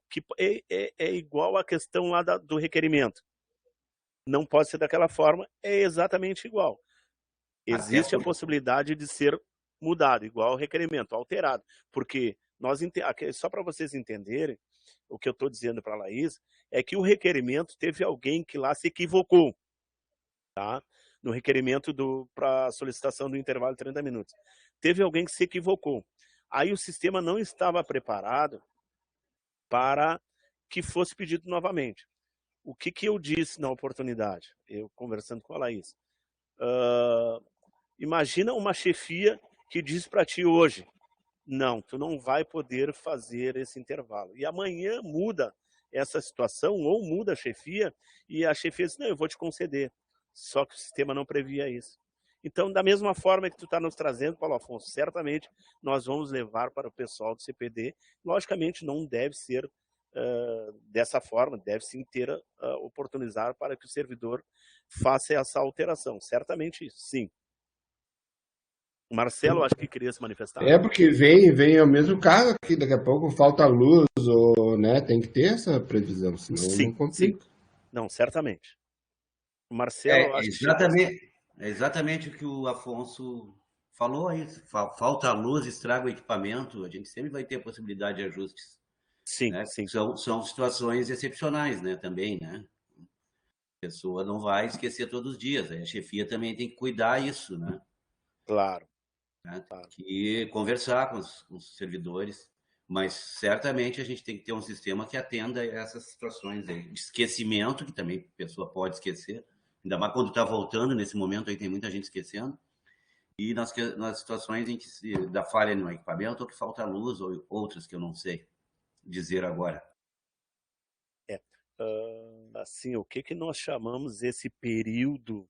que é igual à questão lá do requerimento. Não pode ser daquela forma, é exatamente igual. Existe a possibilidade de ser mudado, igual ao requerimento, alterado. Porque só para vocês entenderem, o que eu estou dizendo para a Laís, é que o requerimento teve alguém que lá se equivocou, tá? No requerimento para solicitação do intervalo de 30 minutos. Teve alguém que se equivocou. Aí o sistema não estava preparado para que fosse pedido novamente. O que eu disse na oportunidade? Eu conversando com a Laís. Imagina uma chefia que diz para ti hoje, não, tu não vai poder fazer esse intervalo. E amanhã muda essa situação, ou muda a chefia, e a chefia diz, não, eu vou te conceder. Só que o sistema não previa isso. Então, da mesma forma que tu está nos trazendo, Paulo Afonso, certamente nós vamos levar para o pessoal do CPD. Logicamente, não deve ser dessa forma, deve sim ter oportunizar para que o servidor faça essa alteração. Certamente, sim. Marcelo, acho que queria se manifestar. Porque vem o mesmo caso aqui, daqui a pouco falta luz, ou, né, tem que ter essa previsão, senão não complica. Sim. Não, certamente. Marcelo, acho que é exatamente o que o Afonso falou aí. Falta luz, estraga o equipamento, a gente sempre vai ter possibilidade de ajustes. Sim, né? sim. São situações excepcionais, né, também, né? A pessoa não vai esquecer todos os dias, a chefia também tem que cuidar isso, né? Claro. Né? Tem que conversar com os servidores, mas certamente a gente tem que ter um sistema que atenda a essas situações aí. De esquecimento, que também a pessoa pode esquecer, ainda mais quando está voltando, nesse momento aí tem muita gente esquecendo, e nas situações em que da falha no equipamento, ou que falta luz, ou outras que eu não sei dizer agora. Assim, o que nós chamamos esse período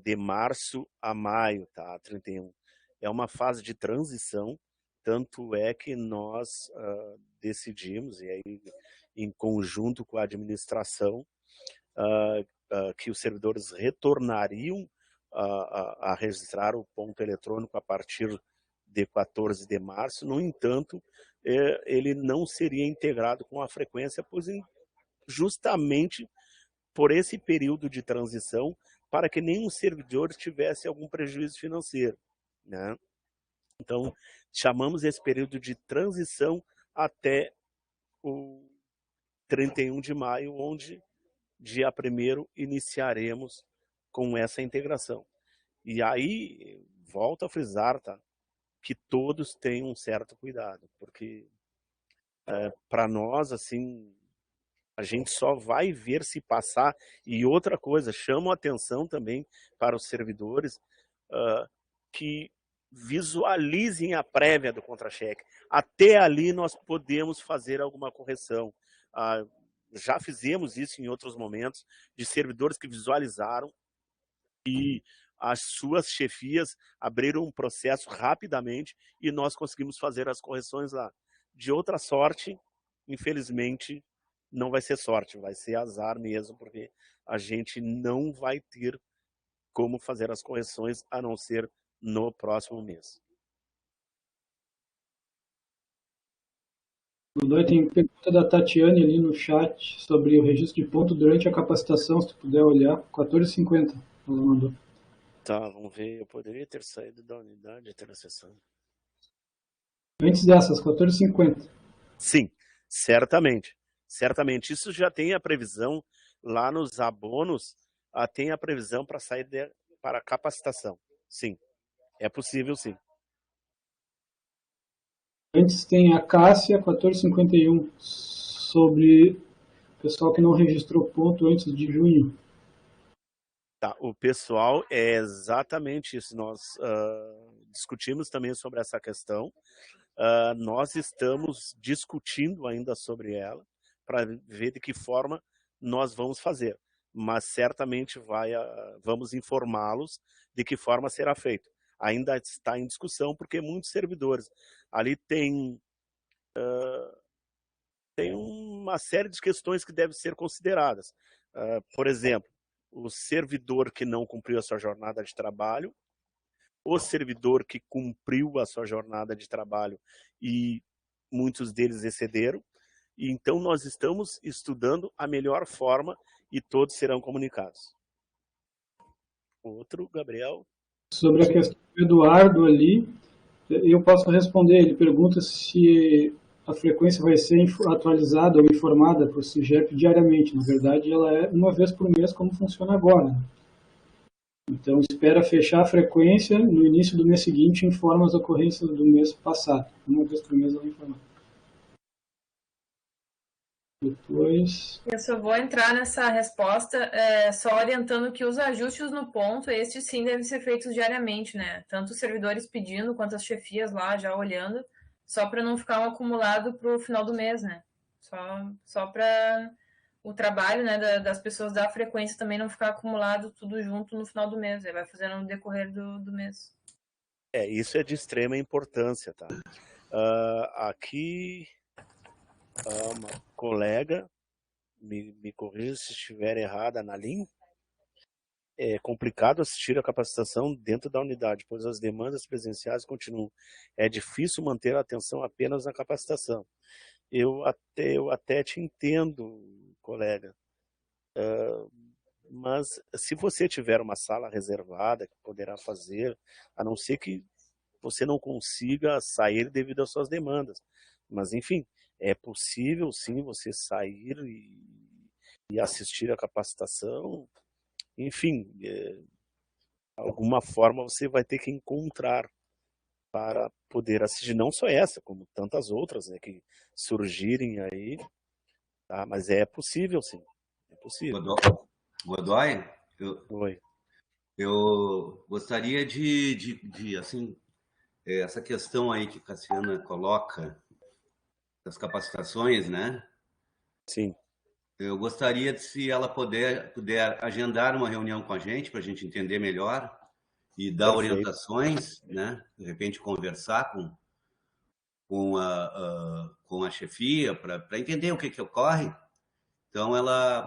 de março a maio, tá? 31. É uma fase de transição, tanto é que nós decidimos, e aí em conjunto com a administração, que os servidores retornariam a registrar o ponto eletrônico a partir de 14 de março. No entanto, ele não seria integrado com a frequência, pois justamente por esse período de transição, para que nenhum servidor tivesse algum prejuízo financeiro, né? Então, chamamos esse período de transição até o 31 de maio, onde, dia 1º, iniciaremos com essa integração. E aí, volto a frisar, tá? Que todos tenham um certo cuidado, porque para nós, assim, a gente só vai ver se passar. E outra coisa, chamo a atenção também para os servidores que visualizem a prévia do contra-cheque. Até ali nós podemos fazer alguma correção. Já fizemos isso em outros momentos, de servidores que visualizaram e as suas chefias abriram um processo rapidamente e nós conseguimos fazer as correções lá. De outra sorte, infelizmente, não vai ser sorte, vai ser azar mesmo, porque a gente não vai ter como fazer as correções, a não ser no próximo mês. Godoy, tem pergunta da Tatiane ali no chat sobre o registro de ponto durante a capacitação, se tu puder olhar, 14h50, ela mandou. Tá, vamos ver, eu poderia ter saído da unidade e ter acessado. Antes dessas, 14h50. Sim, certamente. certamente. Isso já tem a previsão lá nos abonos, tem a previsão para sair para capacitação. Sim, é possível, sim. Antes tem a Cássia 1451, sobre o pessoal que não registrou ponto antes de junho. Tá, o pessoal é exatamente isso. Nós discutimos também sobre essa questão. Nós estamos discutindo ainda sobre ela para ver de que forma nós vamos fazer. Mas certamente vamos informá-los de que forma será feito. Ainda está em discussão porque muitos servidores ali tem uma série de questões que devem ser consideradas. Por exemplo, o servidor que não cumpriu a sua jornada de trabalho, o servidor que cumpriu a sua jornada de trabalho e muitos deles excederam. E então nós estamos estudando a melhor forma e todos serão comunicados. Outro, Gabriel? Sobre a questão do Eduardo ali, eu posso responder. Ele pergunta se a frequência vai ser atualizada ou informada para o CIGEP diariamente. Na verdade, ela é uma vez por mês, como funciona agora. Então, espera fechar a frequência, no início do mês seguinte, informa as ocorrências do mês passado. Uma vez por mês ela informa. Depois... Eu só vou entrar nessa resposta só orientando que os ajustes no ponto, estes sim devem ser feitos diariamente, né? Tanto os servidores pedindo, quanto as chefias lá já olhando, só para não ficar um acumulado para o final do mês, né? Só para o trabalho, né, das pessoas da frequência também não ficar acumulado tudo junto no final do mês. Aí vai fazendo no decorrer do mês. Isso é de extrema importância, tá? Aqui... uma colega, me corrija se estiver errada na linha, é complicado assistir a capacitação dentro da unidade, pois as demandas presenciais continuam. É difícil manter a atenção apenas na capacitação. Eu até te entendo, colega, mas se você tiver uma sala reservada que poderá fazer, a não ser que você não consiga sair devido às suas demandas. Mas, enfim, é possível, sim, você sair e assistir a capacitação. Enfim, alguma forma você vai ter que encontrar para poder assistir, não só essa, como tantas outras, né, que surgirem aí. Tá? Mas é possível, sim. É possível. Godoy, Oi. Eu gostaria de assim, essa questão aí que a Cassiana coloca, das capacitações, né? Sim. Eu gostaria de, se ela puder agendar uma reunião com a gente, para a gente entender melhor e dar Perfeito. orientações, né? De repente conversar com a chefia para entender o que ocorre. Então,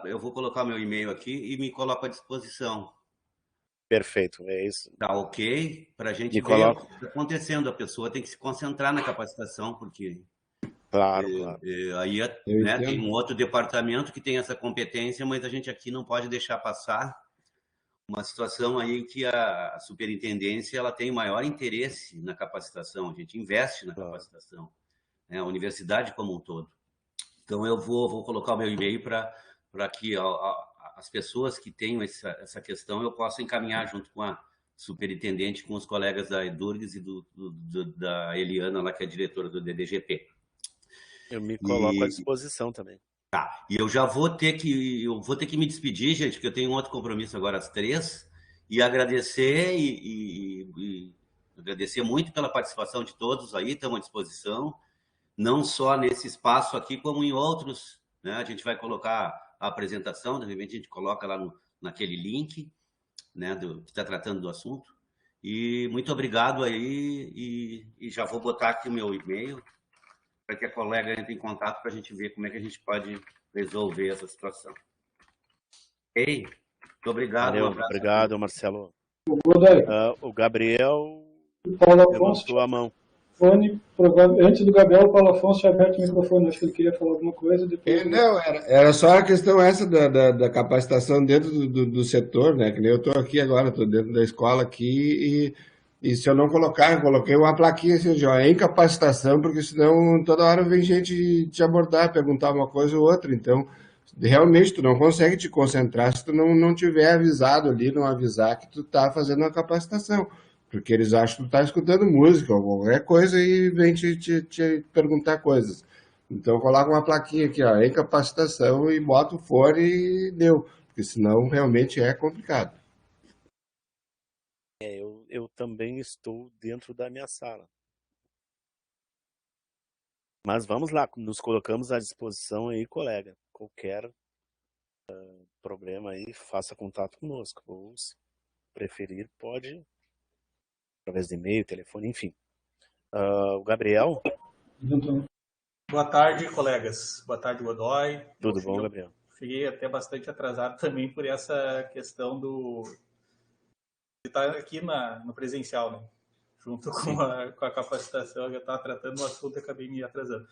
eu vou colocar meu e-mail aqui e me coloco à disposição. Perfeito, é isso. Tá ok? Para a gente ver o que está acontecendo. A pessoa tem que se concentrar na capacitação, porque... Claro. Aí, né, tem um outro departamento que tem essa competência, mas a gente aqui não pode deixar passar uma situação aí que a superintendência ela tem maior interesse na capacitação, a gente investe na capacitação, né, a universidade como um todo. Então, eu vou colocar o meu e-mail para que as pessoas que tenham essa questão eu possa encaminhar junto com a superintendente, com os colegas da Edurgs e da Eliana, lá, que é a diretora do DDGP. Eu me coloco à disposição também. Tá. E eu já vou ter que me despedir, gente, porque eu tenho um outro compromisso agora às 3h, e agradecer e agradecer muito pela participação de todos aí, estamos à disposição, não só nesse espaço aqui, como em outros, né? A gente vai colocar a apresentação, de repente a gente coloca lá naquele link, né, que está tratando do assunto. E muito obrigado aí, e já vou botar aqui o meu e-mail, para que a colega entre em contato para a gente ver como é que a gente pode resolver essa situação. Ok? Muito obrigado. Valeu, obrigado, Marcelo. O Gabriel levantou a mão. Antes do Gabriel, o Paulo Afonso tinha aberto o microfone. Acho que ele queria falar alguma coisa. Depois... Não, era só a questão essa da capacitação dentro do setor, né? Que nem eu estou aqui agora, estou dentro da escola aqui E se eu não colocar, eu coloquei uma plaquinha assim, ó, em capacitação, porque senão toda hora vem gente te abordar, perguntar uma coisa ou outra. Então, realmente, tu não consegue te concentrar se tu não tiver avisado ali, não avisar que tu tá fazendo uma capacitação. Porque eles acham que tu tá escutando música ou qualquer coisa e vem te perguntar coisas. Então, coloca uma plaquinha aqui, ó, em capacitação e bota o fone e deu. Porque senão realmente é complicado. Eu também estou dentro da minha sala. Mas vamos lá, nos colocamos à disposição aí, colega. Qualquer problema aí, faça contato conosco. Ou, se preferir, pode, através de e-mail, telefone, enfim. O Gabriel? Boa tarde, colegas. Boa tarde, Godoy. Tudo bom, Gabriel? Cheguei até bastante atrasado também por essa questão de estar aqui no presencial, né? Junto com a capacitação, eu estava tratando o assunto e acabei me atrasando.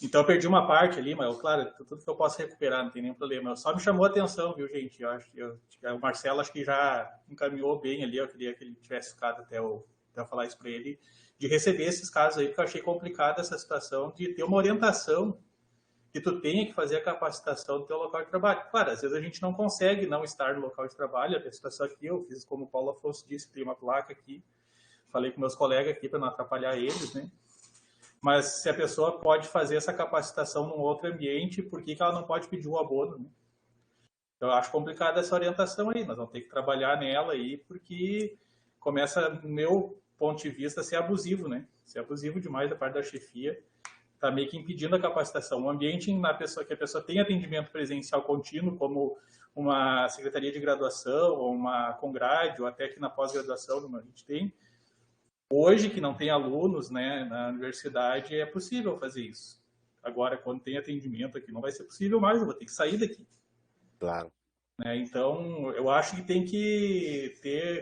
Então, eu perdi uma parte ali, mas, claro, tudo que eu posso recuperar, não tem nenhum problema. Só me chamou a atenção, viu, gente? O Marcelo acho que já encaminhou bem ali, eu queria que ele tivesse ficado até eu falar isso para ele, de receber esses casos aí, porque eu achei complicada essa situação de ter uma orientação que tu tenha que fazer a capacitação do teu local de trabalho. Claro, às vezes a gente não consegue não estar no local de trabalho, a situação aqui, eu fiz como o Paulo Afonso disse, tem uma placa aqui, falei com meus colegas aqui para não atrapalhar eles, né? Mas se a pessoa pode fazer essa capacitação num outro ambiente, por que ela não pode pedir o abono, né? Eu acho complicada essa orientação aí, nós vamos ter que trabalhar nela aí, porque começa, no meu ponto de vista, a ser abusivo, né? Ser abusivo demais da parte da chefia, está meio que impedindo a capacitação. Um ambiente que a pessoa tem atendimento presencial contínuo, como uma secretaria de graduação, ou uma Congrade, ou até aqui na pós-graduação, como a gente tem, hoje, que não tem alunos, né, na universidade, é possível fazer isso. Agora, quando tem atendimento aqui, não vai ser possível mais, eu vou ter que sair daqui. Claro. Então, eu acho que tem que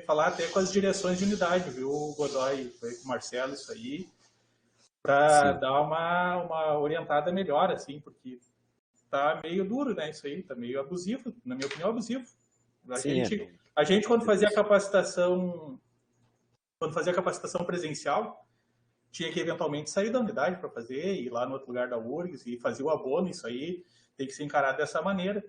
falar até com as direções de unidade, viu, Godoy, foi com o Marcelo, isso aí, para dar uma orientada melhor, assim, porque tá meio duro, né, isso aí, tá meio abusivo, na minha opinião, abusivo. A gente quando fazia a capacitação presencial, tinha que eventualmente sair da unidade para fazer, ir lá no outro lugar da URGS e fazer o abono, isso aí tem que ser encarado dessa maneira.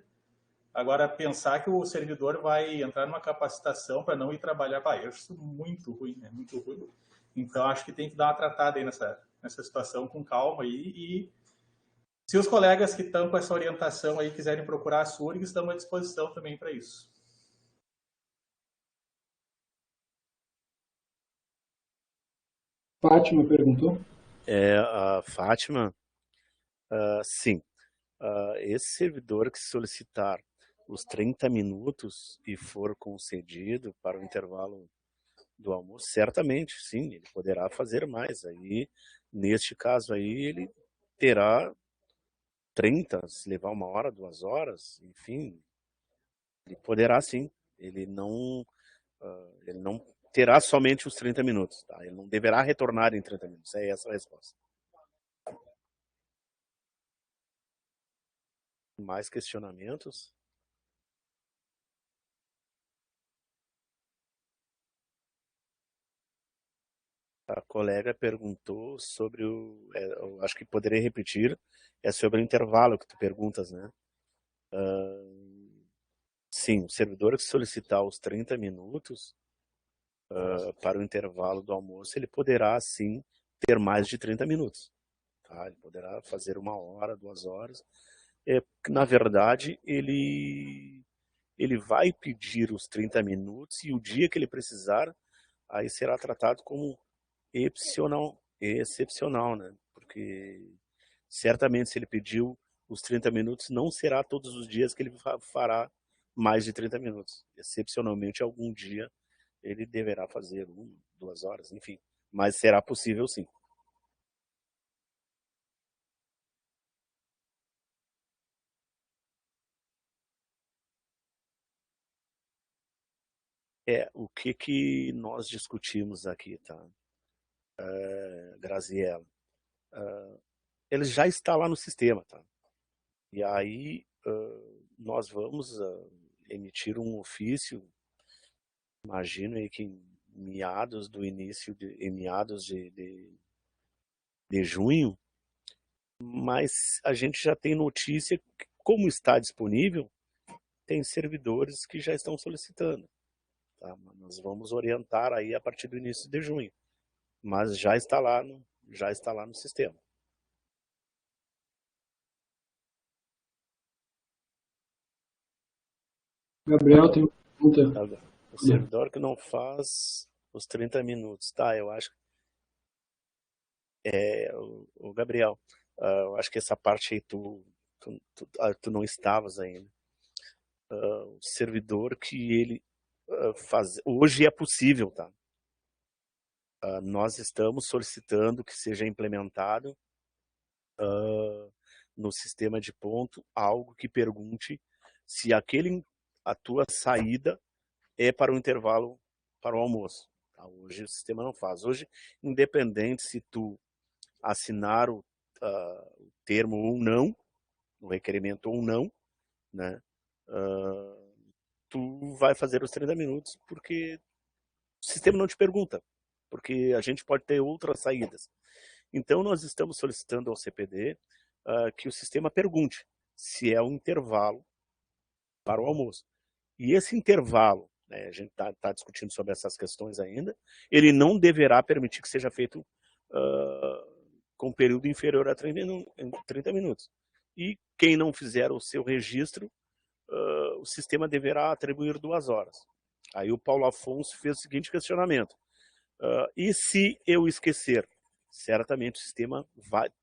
Agora, pensar que o servidor vai entrar numa capacitação para não ir trabalhar, eu acho isso muito ruim, né? Muito ruim. Então, acho que tem que dar uma tratada aí nessa situação com calma aí. E se os colegas que estão com essa orientação aí quiserem procurar a URGS, estamos à disposição também para isso. Fátima perguntou. A Fátima, sim. Esse servidor que solicitar os 30 minutos e for concedido para o intervalo do almoço, certamente, sim, ele poderá fazer mais. Aí, neste caso aí, ele terá 30, se levar 1 hora, 2 horas, enfim, ele poderá sim. Ele não terá somente os 30 minutos, tá? Ele não deverá retornar em 30 minutos, é essa a resposta. Mais questionamentos? A colega perguntou sobre eu acho que poderia repetir, é sobre o intervalo que tu perguntas, né? Sim, o servidor que solicitar os 30 minutos para o intervalo do almoço, ele poderá sim ter mais de 30 minutos. Tá? Ele poderá fazer 1 hora, 2 horas. Na verdade, ele vai pedir os 30 minutos e o dia que ele precisar, aí será tratado como excepcional, né? Porque certamente se ele pediu os 30 minutos, não será todos os dias que ele fará mais de 30 minutos. Excepcionalmente, algum dia ele deverá fazer 1, 2 horas, enfim. Mas será possível sim. O que nós discutimos aqui, tá? Graziella, ele já está lá no sistema, tá? E aí nós vamos emitir um ofício, imagino aí que em meados de junho, mas a gente já tem notícia que, como está disponível, tem servidores que já estão solicitando. Tá? Nós vamos orientar aí a partir do início de junho, mas já está lá no sistema. Gabriel tem uma pergunta. O servidor que não faz os 30 minutos, tá? Eu acho o Gabriel, eu acho que essa parte aí tu não estavas ainda. O servidor que ele faz, hoje é possível, tá? Nós estamos solicitando que seja implementado no sistema de ponto algo que pergunte se a tua saída é para o intervalo para o almoço. Tá? Hoje o sistema não faz. Hoje, independente se tu assinar o termo ou não, o requerimento ou não, né? Tu vai fazer os 30 minutos porque o sistema não te pergunta, porque a gente pode ter outras saídas. Então nós estamos solicitando ao CPD que o sistema pergunte se é um intervalo para o almoço. E esse intervalo, né, a gente está discutindo sobre essas questões ainda, ele não deverá permitir que seja feito com período inferior a 30 minutos. E quem não fizer o seu registro, o sistema deverá atribuir 2 horas. Aí o Paulo Afonso fez o seguinte questionamento. E se eu esquecer? Certamente o sistema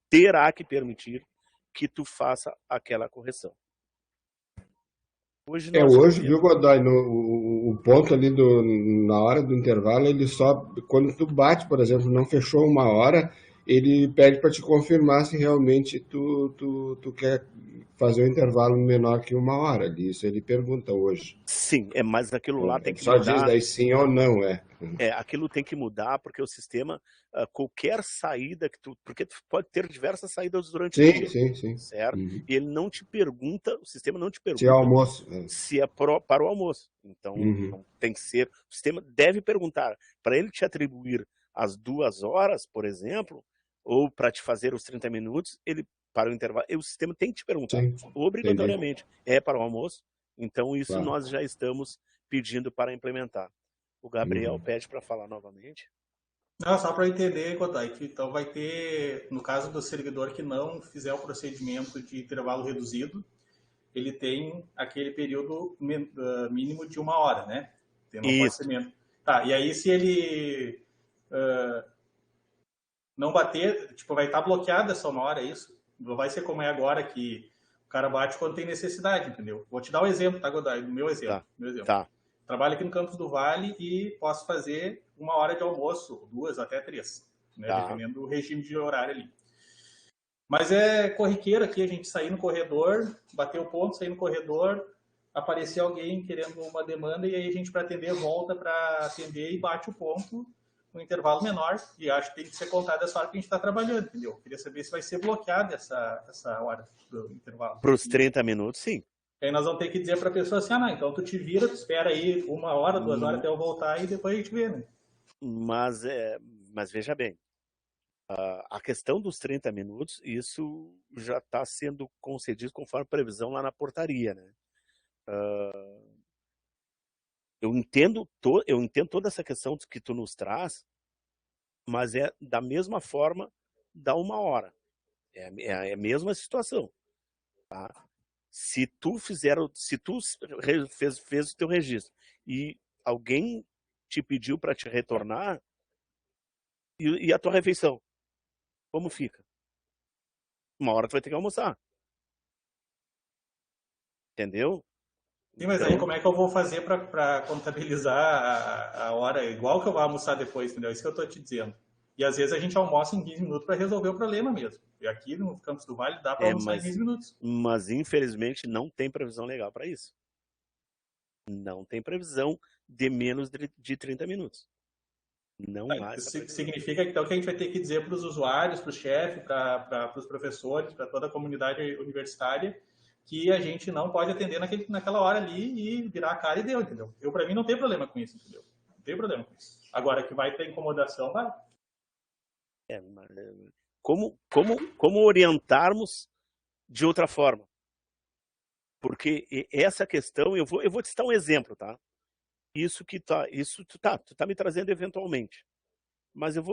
terá que permitir que tu faça aquela correção. Hoje, viu, Godoy, o ponto ali na hora do intervalo, ele só, quando tu bate, por exemplo, não fechou 1 hora, ele pede para te confirmar se realmente tu quer fazer um intervalo menor que 1 hora. Isso ele pergunta hoje. Sim, mas aquilo lá tem que só mudar. Só diz daí sim ou não, aquilo tem que mudar, porque o sistema, qualquer saída que porque tu pode ter diversas saídas durante o dia. Sim. Certo? E ele não te pergunta, o sistema não te pergunta se é almoço. Se é para o almoço. Então, não tem que ser, o sistema deve perguntar, para ele te atribuir as 2 horas, por exemplo, ou para te fazer os 30 minutos, para o intervalo, o sistema tem que te perguntar, obrigatoriamente, é para o almoço? Então, isso nós já estamos pedindo para implementar. O Gabriel pede para falar novamente. Não, só para entender, Godoy, que então vai ter, no caso do servidor que não fizer o procedimento de intervalo reduzido, ele tem aquele período mínimo de 1 hora, né? Não pode ser menos. Tá, e aí se ele não bater, vai estar bloqueado essa 1 hora, é isso? Não vai ser como é agora, que o cara bate quando tem necessidade, entendeu? Vou te dar um exemplo, tá, Godoy? Do meu exemplo. Tá. Trabalho aqui no Campos do Vale e posso fazer 1 hora de almoço, 2 até 3, né? Dependendo do regime de horário ali. Mas é corriqueiro aqui a gente sair no corredor, bater o ponto, sair no corredor, aparecer alguém querendo uma demanda e aí a gente, para atender, volta para atender e bate o ponto no intervalo menor. E acho que tem que ser contado essa hora que a gente está trabalhando, entendeu? Queria saber se vai ser bloqueada essa hora do intervalo. Para os 30 minutos, sim. Aí nós vamos ter que dizer para a pessoa assim, então tu te vira, tu espera aí 1 hora, 2 horas até eu voltar e depois a gente vê, né? Mas veja bem, a questão dos 30 minutos, isso já está sendo concedido conforme previsão lá na portaria, né? Eu entendo toda essa questão que tu nos traz, mas é da mesma forma da 1 hora. É a mesma situação. Tá? Se tu fez o teu registro e alguém te pediu para te retornar, e a tua refeição, como fica? 1 hora tu vai ter que almoçar. Entendeu? Sim, mas aí como é que eu vou fazer para contabilizar a hora igual que eu vou almoçar depois, entendeu? Isso que eu estou te dizendo. E às vezes a gente almoça em 15 minutos para resolver o problema mesmo. E aqui no Campos do Vale dá para almoçar em 15 minutos. Mas infelizmente não tem previsão legal para isso. Não tem previsão de menos de 30 minutos. Não há. Isso significa então que a gente vai ter que dizer para os usuários, para o chefe, para os professores, para toda a comunidade universitária, que a gente não pode atender naquela hora ali e virar a cara e deu, entendeu? Para mim não tem problema com isso, entendeu? tem problema com isso. Agora que vai ter incomodação, vai. Como orientarmos de outra forma? Porque essa questão, eu vou te citar um exemplo, tá? Tu tá me trazendo eventualmente. Mas eu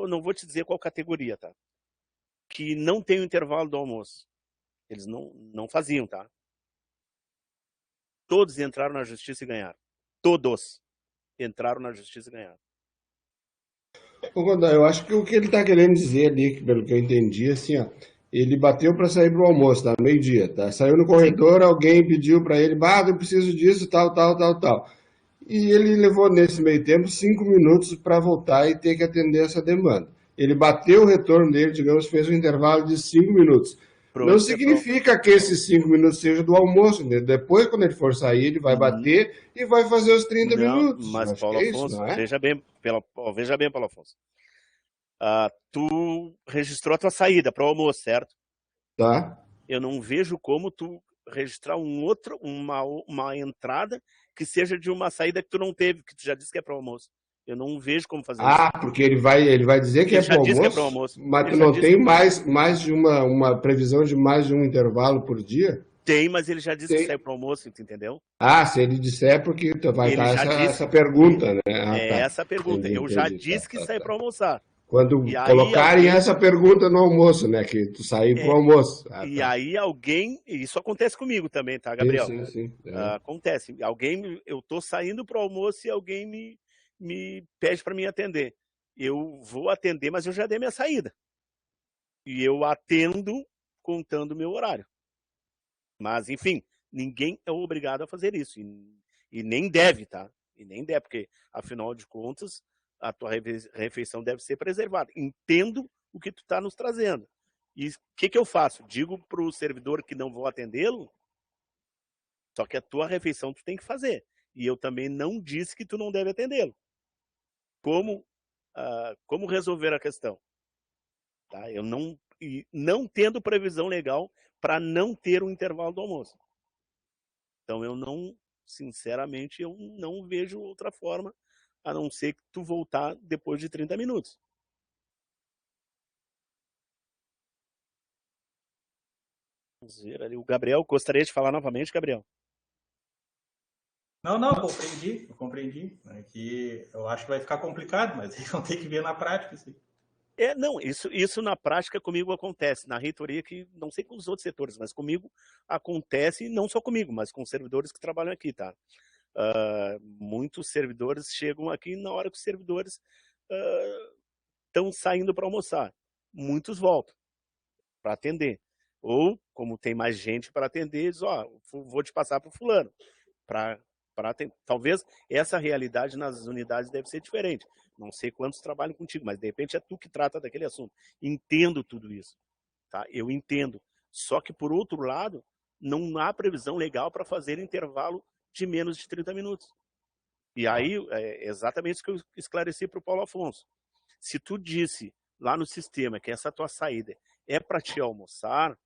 não vou te dizer qual categoria, tá? Que não tem o intervalo do almoço. Eles não faziam, tá? Todos entraram na justiça e ganharam. Todos entraram na justiça e ganharam. Eu acho que o que ele está querendo dizer ali, pelo que eu entendi, assim, ó, ele bateu para sair para o almoço, tá? Meio-dia, tá? Saiu no corredor, alguém pediu para ele, eu preciso disso, tal. E ele levou nesse meio tempo 5 minutos para voltar e ter que atender essa demanda. Ele bateu o retorno dele, digamos, fez um intervalo de 5 minutos. Não significa que esses 5 minutos sejam do almoço, né? Depois, quando ele for sair, ele vai bater e vai fazer os 30 minutos. Mas, Paulo Afonso, veja bem, Paulo Afonso. Tu registrou a tua saída para o almoço, certo? Tá. Eu não vejo como tu registrar uma entrada que seja de uma saída que tu não teve, que tu já disse que é para o almoço. Eu não vejo como fazer isso. Porque ele vai dizer que é para o almoço, mas tu não tem mais de uma previsão de mais de um intervalo por dia? Tem, mas ele já disse que sai para o almoço, entendeu? Se ele disser, porque vai estar essa pergunta, né? Essa pergunta. Eu já disse que sai para almoçar. Quando colocarem essa pergunta no almoço, né? Que tu sair para o almoço. Aí alguém... Isso acontece comigo também, tá, Gabriel? Sim. Acontece. Eu tô saindo para o almoço e alguém me pede para me atender. Eu vou atender, mas eu já dei minha saída. E eu atendo contando o meu horário. Mas, enfim, ninguém é obrigado a fazer isso. E nem deve, tá? E nem deve, porque, afinal de contas, a tua refeição deve ser preservada. Entendo o que tu está nos trazendo. E o que eu faço? Digo para o servidor que não vou atendê-lo, só que a tua refeição tu tem que fazer. E eu também não disse que tu não deve atendê-lo. Como resolver a questão? Tá? Eu não tendo previsão legal para não ter um intervalo do almoço. Então sinceramente, eu não vejo outra forma a não ser que tu voltar depois de 30 minutos. Vamos ver ali. O Gabriel, gostaria de falar novamente, Gabriel? Não, eu compreendi. É que eu acho que vai ficar complicado, mas eles vão ter que ver na prática isso aí. Isso na prática comigo acontece. Na reitoria, que não sei com os outros setores, mas comigo acontece, não só comigo, mas com os servidores que trabalham aqui, tá? Muitos servidores chegam aqui na hora que os servidores estão saindo para almoçar. Muitos voltam para atender. Ou, como tem mais gente para atender, diz, vou te passar para o fulano. Talvez essa realidade nas unidades deve ser diferente. Não sei quantos trabalham contigo, mas de repente é tu que trata daquele assunto. Entendo tudo isso. Tá? Eu entendo. Só que, por outro lado, não há previsão legal para fazer intervalo de menos de 30 minutos. E aí, é exatamente isso que eu esclareci para o Paulo Afonso. Se tu disse lá no sistema que essa tua saída é para te almoçar,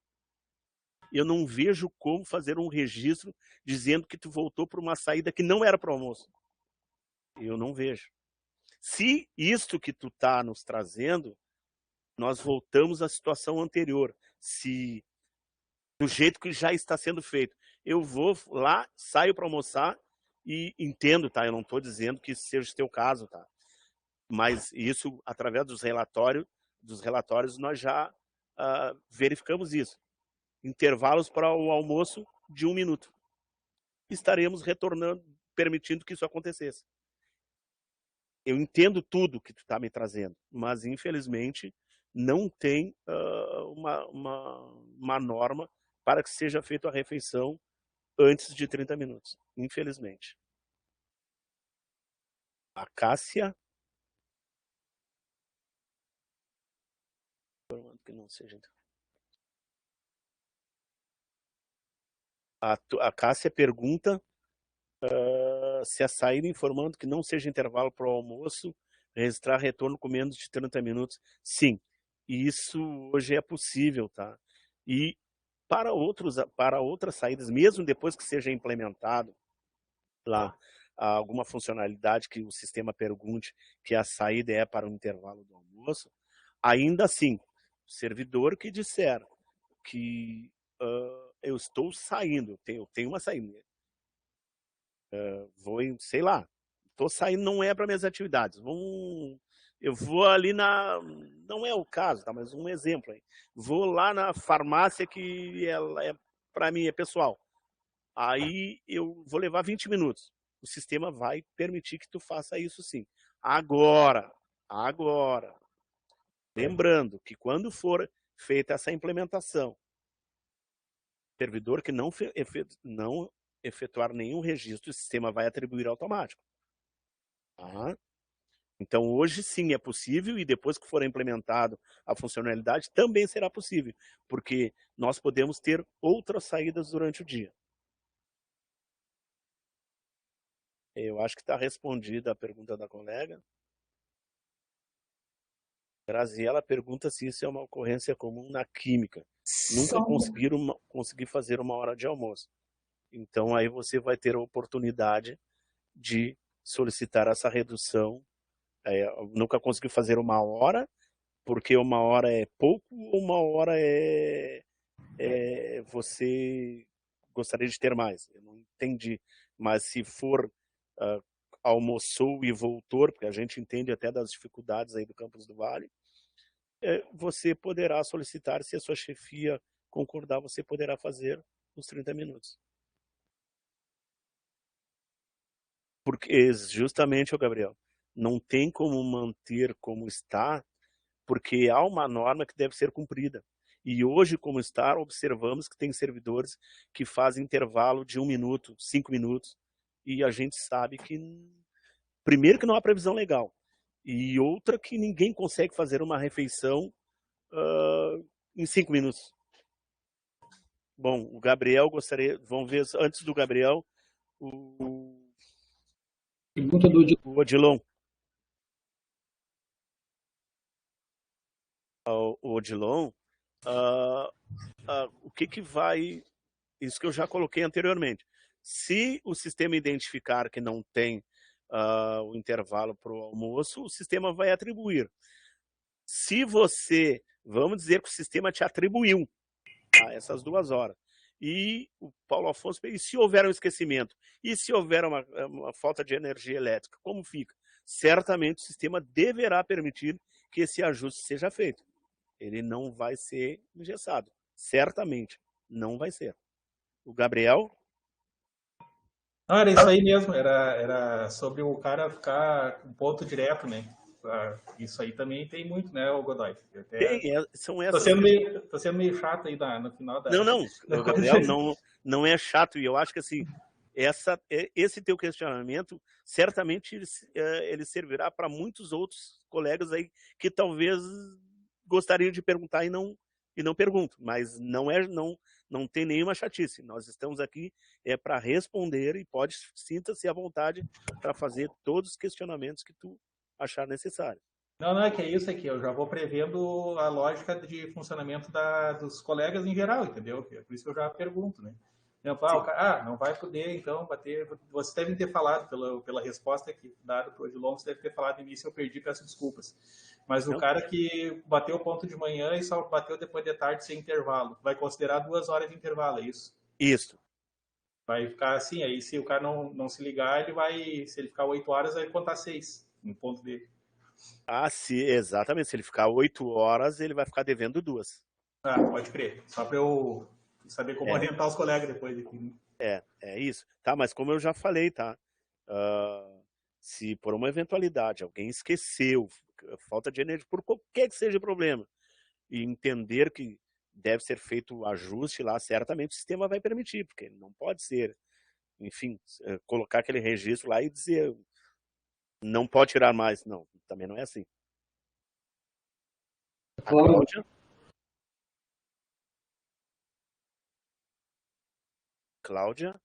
eu não vejo como fazer um registro dizendo que tu voltou para uma saída que não era para o almoço. Eu não vejo. Se isto que tu está nos trazendo, nós voltamos à situação anterior. Se do jeito que já está sendo feito, eu vou lá, saio para almoçar e entendo, tá? Eu não estou dizendo que seja o teu caso, tá? Mas isso, através dos relatórios, nós já verificamos isso. Intervalos para o almoço de 1 minuto. Estaremos retornando, permitindo que isso acontecesse. Eu entendo tudo que tu está me trazendo, mas infelizmente não tem uma norma para que seja feita a refeição antes de 30 minutos, infelizmente. A Cássia... que não seja... A Cássia pergunta se a saída informando que não seja intervalo para o almoço, registrar retorno com menos de 30 minutos. Sim, isso hoje é possível, tá? E para outras saídas, mesmo depois que seja implementado lá alguma funcionalidade que o sistema pergunte que a saída é para o intervalo do almoço, ainda assim, o servidor que disser que eu estou saindo, eu tenho uma saída, vou em, sei lá, estou saindo, não é para minhas atividades, eu vou ali não é o caso, tá? Mas um exemplo aí, vou lá na farmácia que ela para mim é pessoal, aí eu vou levar 20 minutos, o sistema vai permitir que tu faça isso sim. Agora, lembrando que quando for feita essa implementação, servidor que não efetuar nenhum registro, o sistema vai atribuir automático. Tá? Então, hoje sim é possível, e depois que for implementado a funcionalidade, também será possível, porque nós podemos ter outras saídas durante o dia. Eu acho que está respondida a pergunta da colega. Graziela pergunta se isso é uma ocorrência comum na química. Nunca consegui fazer uma hora de almoço. Então, aí você vai ter a oportunidade de solicitar essa redução. Nunca consegui fazer uma hora, porque uma hora é pouco, ou uma hora você gostaria de ter mais. Eu não entendi. Mas se for almoçou e voltou, porque a gente entende até das dificuldades aí do Campos do Vale, você poderá solicitar, se a sua chefia concordar, você poderá fazer os 30 minutos. Porque justamente, Gabriel, não tem como manter como está, porque há uma norma que deve ser cumprida. E hoje, como está, observamos que tem servidores que fazem intervalo de 1 minuto, 5 minutos, e a gente sabe que, primeiro, que não há previsão legal, e outra, que ninguém consegue fazer uma refeição em 5 minutos. Bom, o Gabriel gostaria, vamos ver, antes do Gabriel, Pergunta do o Odilon. O Odilon, o que vai, isso que eu já coloquei anteriormente, se o sistema identificar que não tem o intervalo para o almoço, o sistema vai atribuir. Se você, vamos dizer que o sistema te atribuiu essas 2 horas, e o Paulo Afonso, e se houver um esquecimento, e se houver uma falta de energia elétrica, como fica? Certamente o sistema deverá permitir que esse ajuste seja feito. Ele não vai ser engessado. Certamente não vai ser. O Gabriel? Não, era isso aí mesmo. Era sobre o cara ficar com ponto direto, né? Isso aí também tem muito, né, o Godoy? São essas... Tô sendo meio chato aí no final da... Não, o Gabriel não é chato. E eu acho que assim, esse teu questionamento, certamente ele servirá para muitos outros colegas aí que talvez gostariam de perguntar e não perguntam. Mas não tem nenhuma chatice. Nós estamos aqui para responder e sinta-se à vontade para fazer todos os questionamentos que tu achar necessário. Não, é que é isso aqui. Eu já vou prevendo a lógica de funcionamento dos colegas em geral, entendeu? É por isso que eu já pergunto, né? Não vai poder, então, bater... Vocês devem ter falado, pela resposta aqui dada para o Odilon, você deve ter falado no início, eu perdi, peço desculpas. Mas o cara que bateu o ponto de manhã e só bateu depois de tarde sem intervalo, vai considerar 2 horas de intervalo, é isso? Isso. Vai ficar assim, aí se o cara não se ligar, se ele ficar 8 horas, vai contar 6 no ponto dele. Sim, exatamente. Se ele ficar 8 horas, ele vai ficar devendo 2. Pode crer. Só para eu saber como orientar os colegas depois aqui. É isso. Tá, mas como eu já falei, tá? Se por uma eventualidade alguém esqueceu, falta de energia, por qualquer que seja o problema, e entender que deve ser feito o ajuste lá, certamente o sistema vai permitir, porque não pode ser, enfim, colocar aquele registro lá e dizer não pode tirar mais. Não, também não é assim. Cláudia? Cláudia?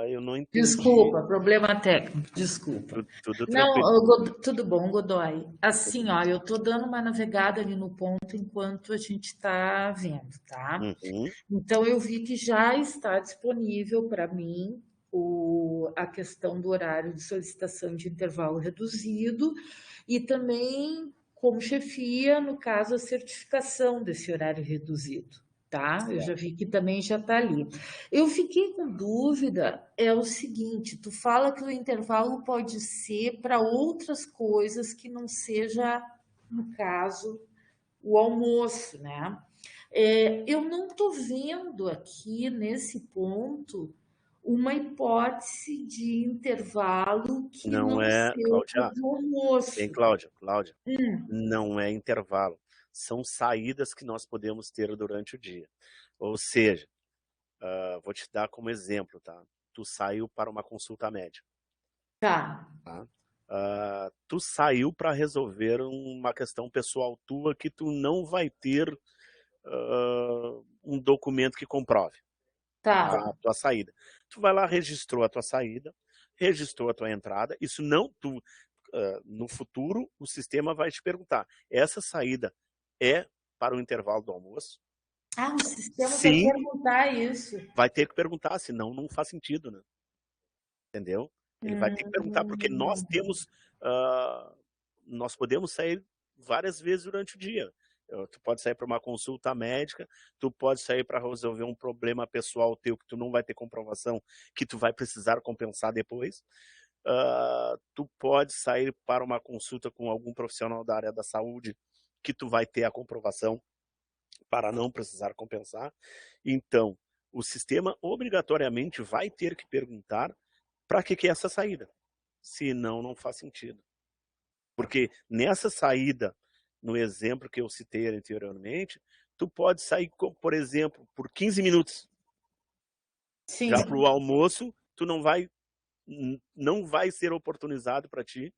Eu não entendi. Desculpa, problema técnico, desculpa. Tudo Não, tranquilo. tudo bom, Godoy. Assim, ó, eu tô dando uma navegada ali no ponto enquanto a gente está vendo, tá? Uhum. Então, eu vi que já está disponível para mim a questão do horário de solicitação de intervalo reduzido e também, como chefia, no caso, a certificação desse horário reduzido, tá? Eu já vi que também já está ali. Eu fiquei com dúvida, é o seguinte, tu fala que o intervalo pode ser para outras coisas que não seja, no caso, o almoço, né? Eu não estou vendo aqui, nesse ponto, uma hipótese de intervalo que não seja Cláudia, do almoço. bem, Cláudia, não é intervalo. São saídas que nós podemos ter durante o dia. Ou seja, vou te dar como exemplo, tá? Tu saiu para uma consulta médica. Tá. Tu saiu para resolver uma questão pessoal tua que tu não vai ter um documento que comprove a tua saída. Tu vai lá, registrou a tua saída, registrou a tua entrada. Isso não, no futuro o sistema vai te perguntar: essa saída é para o intervalo do almoço? O sistema Sim, vai perguntar isso. Vai ter que perguntar, senão não faz sentido, né? Entendeu? Ele vai ter que perguntar, porque nós temos, nós podemos sair várias vezes durante o dia. Tu pode sair para uma consulta médica, tu pode sair para resolver um problema pessoal teu que tu não vai ter comprovação, que tu vai precisar compensar depois. Tu pode sair para uma consulta com algum profissional da área da saúde, que tu vai ter a comprovação para não precisar compensar. Então, o sistema obrigatoriamente vai ter que perguntar para que é essa saída. Senão, não faz sentido. Porque nessa saída, no exemplo que eu citei anteriormente, tu pode sair, por exemplo, por 15 minutos. Sim. Já para o almoço, tu não vai ser oportunizado para ti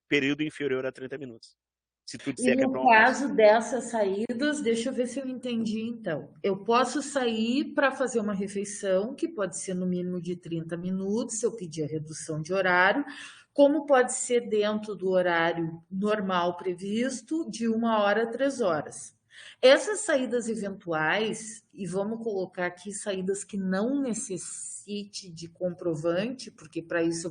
período inferior a 30 minutos. Se tu disser que é no caso dessas saídas, deixa eu ver se eu entendi então. Eu posso sair para fazer uma refeição, que pode ser no mínimo de 30 minutos, se eu pedir a redução de horário, como pode ser dentro do horário normal previsto, de 1 hora a 3 horas. Essas saídas eventuais, e vamos colocar aqui saídas que não necessite de comprovante, porque para isso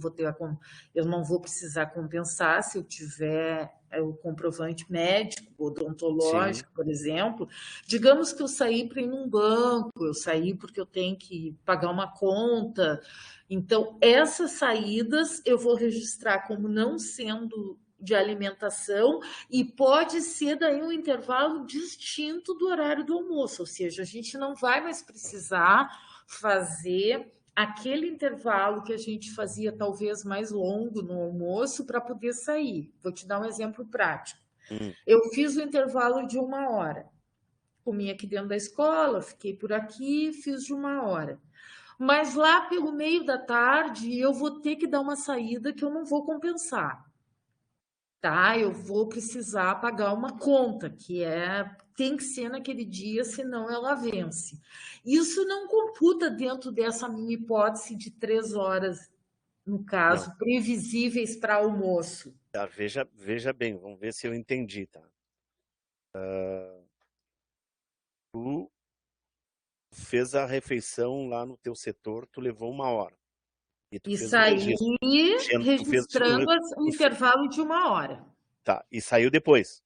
eu não vou precisar compensar se eu tiver o comprovante médico, odontológico, Sim. por exemplo. Digamos que eu saí para ir num banco, eu saí porque eu tenho que pagar uma conta. Então, essas saídas eu vou registrar como não sendo de alimentação e pode ser daí um intervalo distinto do horário do almoço, ou seja, a gente não vai mais precisar fazer aquele intervalo que a gente fazia talvez mais longo no almoço para poder sair. Vou te dar um exemplo prático. Eu fiz o intervalo de 1 hora. Comi aqui dentro da escola, fiquei por aqui, fiz de 1 hora. Mas lá pelo meio da tarde eu vou ter que dar uma saída que eu não vou compensar. Tá, eu vou precisar pagar uma conta, que tem que ser naquele dia, senão ela vence. Isso não computa dentro dessa minha hipótese de 3 horas, no caso, não. Previsíveis para almoço. Tá, veja bem, vamos ver se eu entendi, tá? Tu fez a refeição lá no teu setor, tu levou 1 hora. E saí registrando o intervalo de 1 hora. Tá, e saiu depois.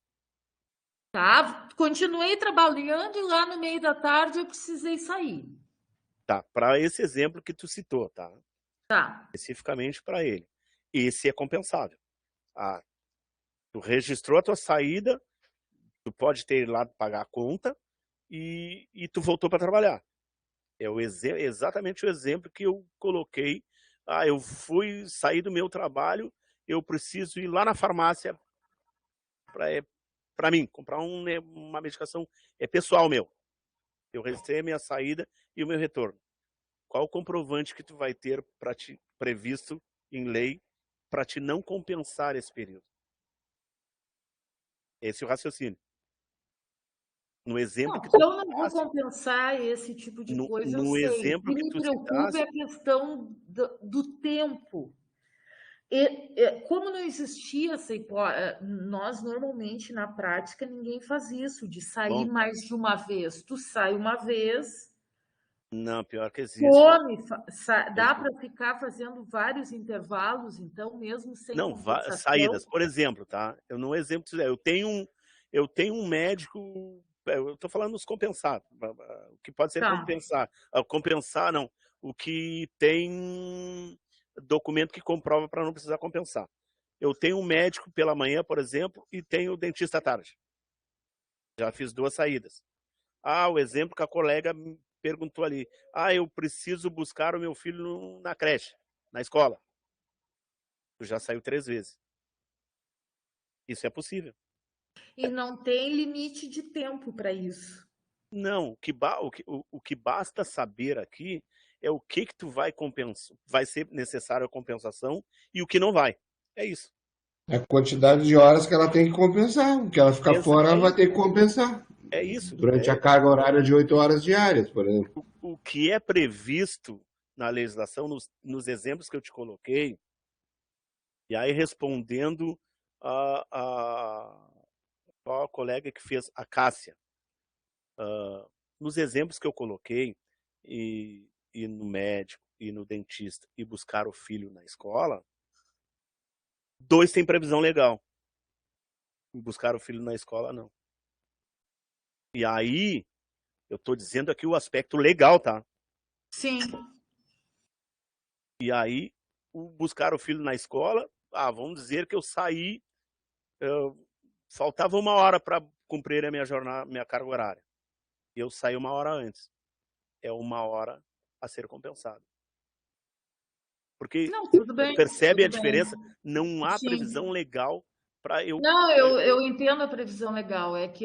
Tá, continuei trabalhando e lá no meio da tarde eu precisei sair. Tá, para esse exemplo que tu citou, tá? Tá. Especificamente para ele. Esse é compensável. Tu registrou a tua saída, tu pode ter ido lá pagar a conta e tu voltou para trabalhar. É exatamente o exemplo que eu coloquei. Eu fui sair do meu trabalho, eu preciso ir lá na farmácia para mim, comprar uma medicação pessoal meu. Eu registrei a minha saída e o meu retorno. Qual o comprovante que tu vai ter para ti previsto em lei para te não compensar esse período? Esse é o raciocínio. No exemplo Não, que que tu eu não vou citasse, compensar esse tipo de coisa, eu no sei. O exemplo que que me tu preocupa é citasse, a questão do tempo. Como não existia essa hipótese, nós normalmente na prática ninguém faz isso, de sair bom, mais de uma vez. Tu sai uma vez, não, pior que existe. come, dá para ficar fazendo vários intervalos, então, mesmo sem Não, compensação. saídas. Por exemplo, tá? No exemplo, eu tenho um médico, eu estou falando nos compensados, o que pode ser Tá. compensar não, o que tem documento que comprova para não precisar compensar. Eu tenho um médico pela manhã, por exemplo, e tenho o dentista à tarde. Já fiz 2 saídas. O exemplo que a colega me perguntou ali. Eu preciso buscar o meu filho na creche, na escola. Tu já saiu 3 vezes. Isso é possível. E não tem limite de tempo para isso. Não, o que basta saber aqui é o que tu vai compensar, vai ser necessário a compensação e o que não vai. É isso. A quantidade de horas que ela tem que compensar. O que ela ficar fora, ela vai ter que compensar. É isso. Durante a carga horária de 8 horas diárias, por exemplo. O que é previsto na legislação, nos exemplos que eu te coloquei, e aí respondendo a colega que fez, a Cássia, nos exemplos que eu coloquei, e no médico, e no dentista, e buscar o filho na escola, 2 têm previsão legal. Buscar o filho na escola, não. E aí, eu estou dizendo aqui o aspecto legal, tá? Sim. E aí, buscar o filho na escola, vamos dizer que eu saí, faltava 1 hora para cumprir a minha jornada, minha carga horária. E eu saí 1 hora antes. É 1 hora a ser compensada. Porque Não, tudo bem, percebe tudo a diferença? bem. Não há Sim. previsão legal para eu... Não, eu entendo a previsão legal. É que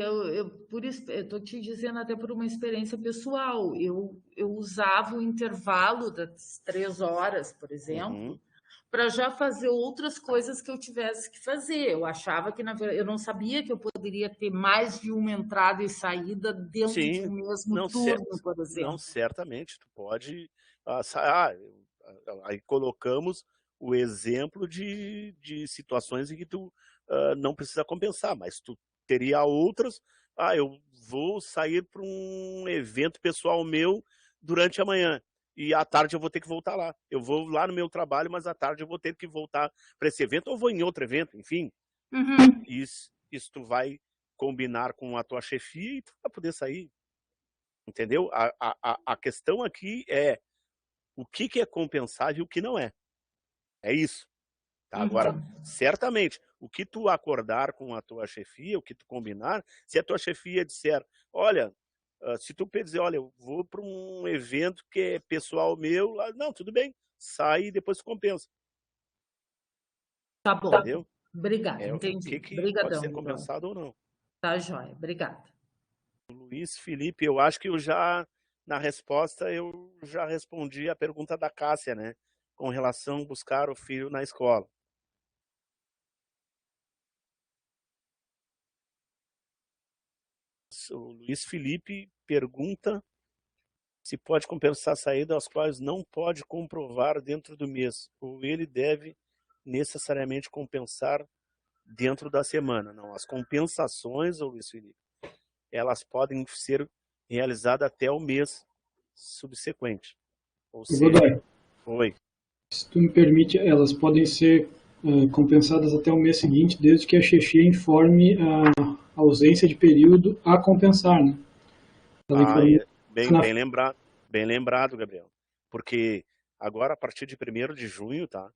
por isso, eu estou te dizendo até por uma experiência pessoal. Eu usava o intervalo das 3 horas, por exemplo, para já fazer outras coisas que eu tivesse que fazer. Eu achava que, na verdade, eu não sabia que eu poderia ter mais de uma entrada e saída dentro de um mesmo turno, por exemplo. Não, certamente. Tu pode... aí colocamos o exemplo de situações em que tu não precisa compensar, mas tu teria outras. Eu vou sair para um evento pessoal meu durante a manhã e à tarde eu vou ter que voltar lá. Eu vou lá no meu trabalho, mas à tarde eu vou ter que voltar para esse evento ou vou em outro evento, enfim. Isso tu vai combinar com a tua chefia e tu vai poder sair. Entendeu? A questão aqui é o que é compensável e o que não é. É isso. Tá? Agora, certamente, o que tu acordar com a tua chefia, o que tu combinar, se a tua chefia disser, olha, se tu dizer, olha, eu vou para um evento que é pessoal meu, lá, não, tudo bem, sai e depois tu compensa. Tá bom. Entendeu? Obrigada, entendi. O que Obrigadão, pode ser compensado ou não. Tá, joia. Obrigada. Luiz Felipe, eu acho que na resposta, eu já respondi a pergunta da Cássia, né? Com relação a buscar o filho na escola. O Luiz Felipe pergunta se pode compensar saídas as quais não pode comprovar dentro do mês, ou ele deve necessariamente compensar dentro da semana. Não, as compensações, Luiz Felipe, elas podem ser realizadas até o mês subsequente. Ou seja, se tu me permite, elas podem ser compensadas até o mês seguinte, desde que a chefia informe a ausência de período a compensar, né? Bem lembrado, Gabriel. Porque agora, a partir de 1º de junho, tá?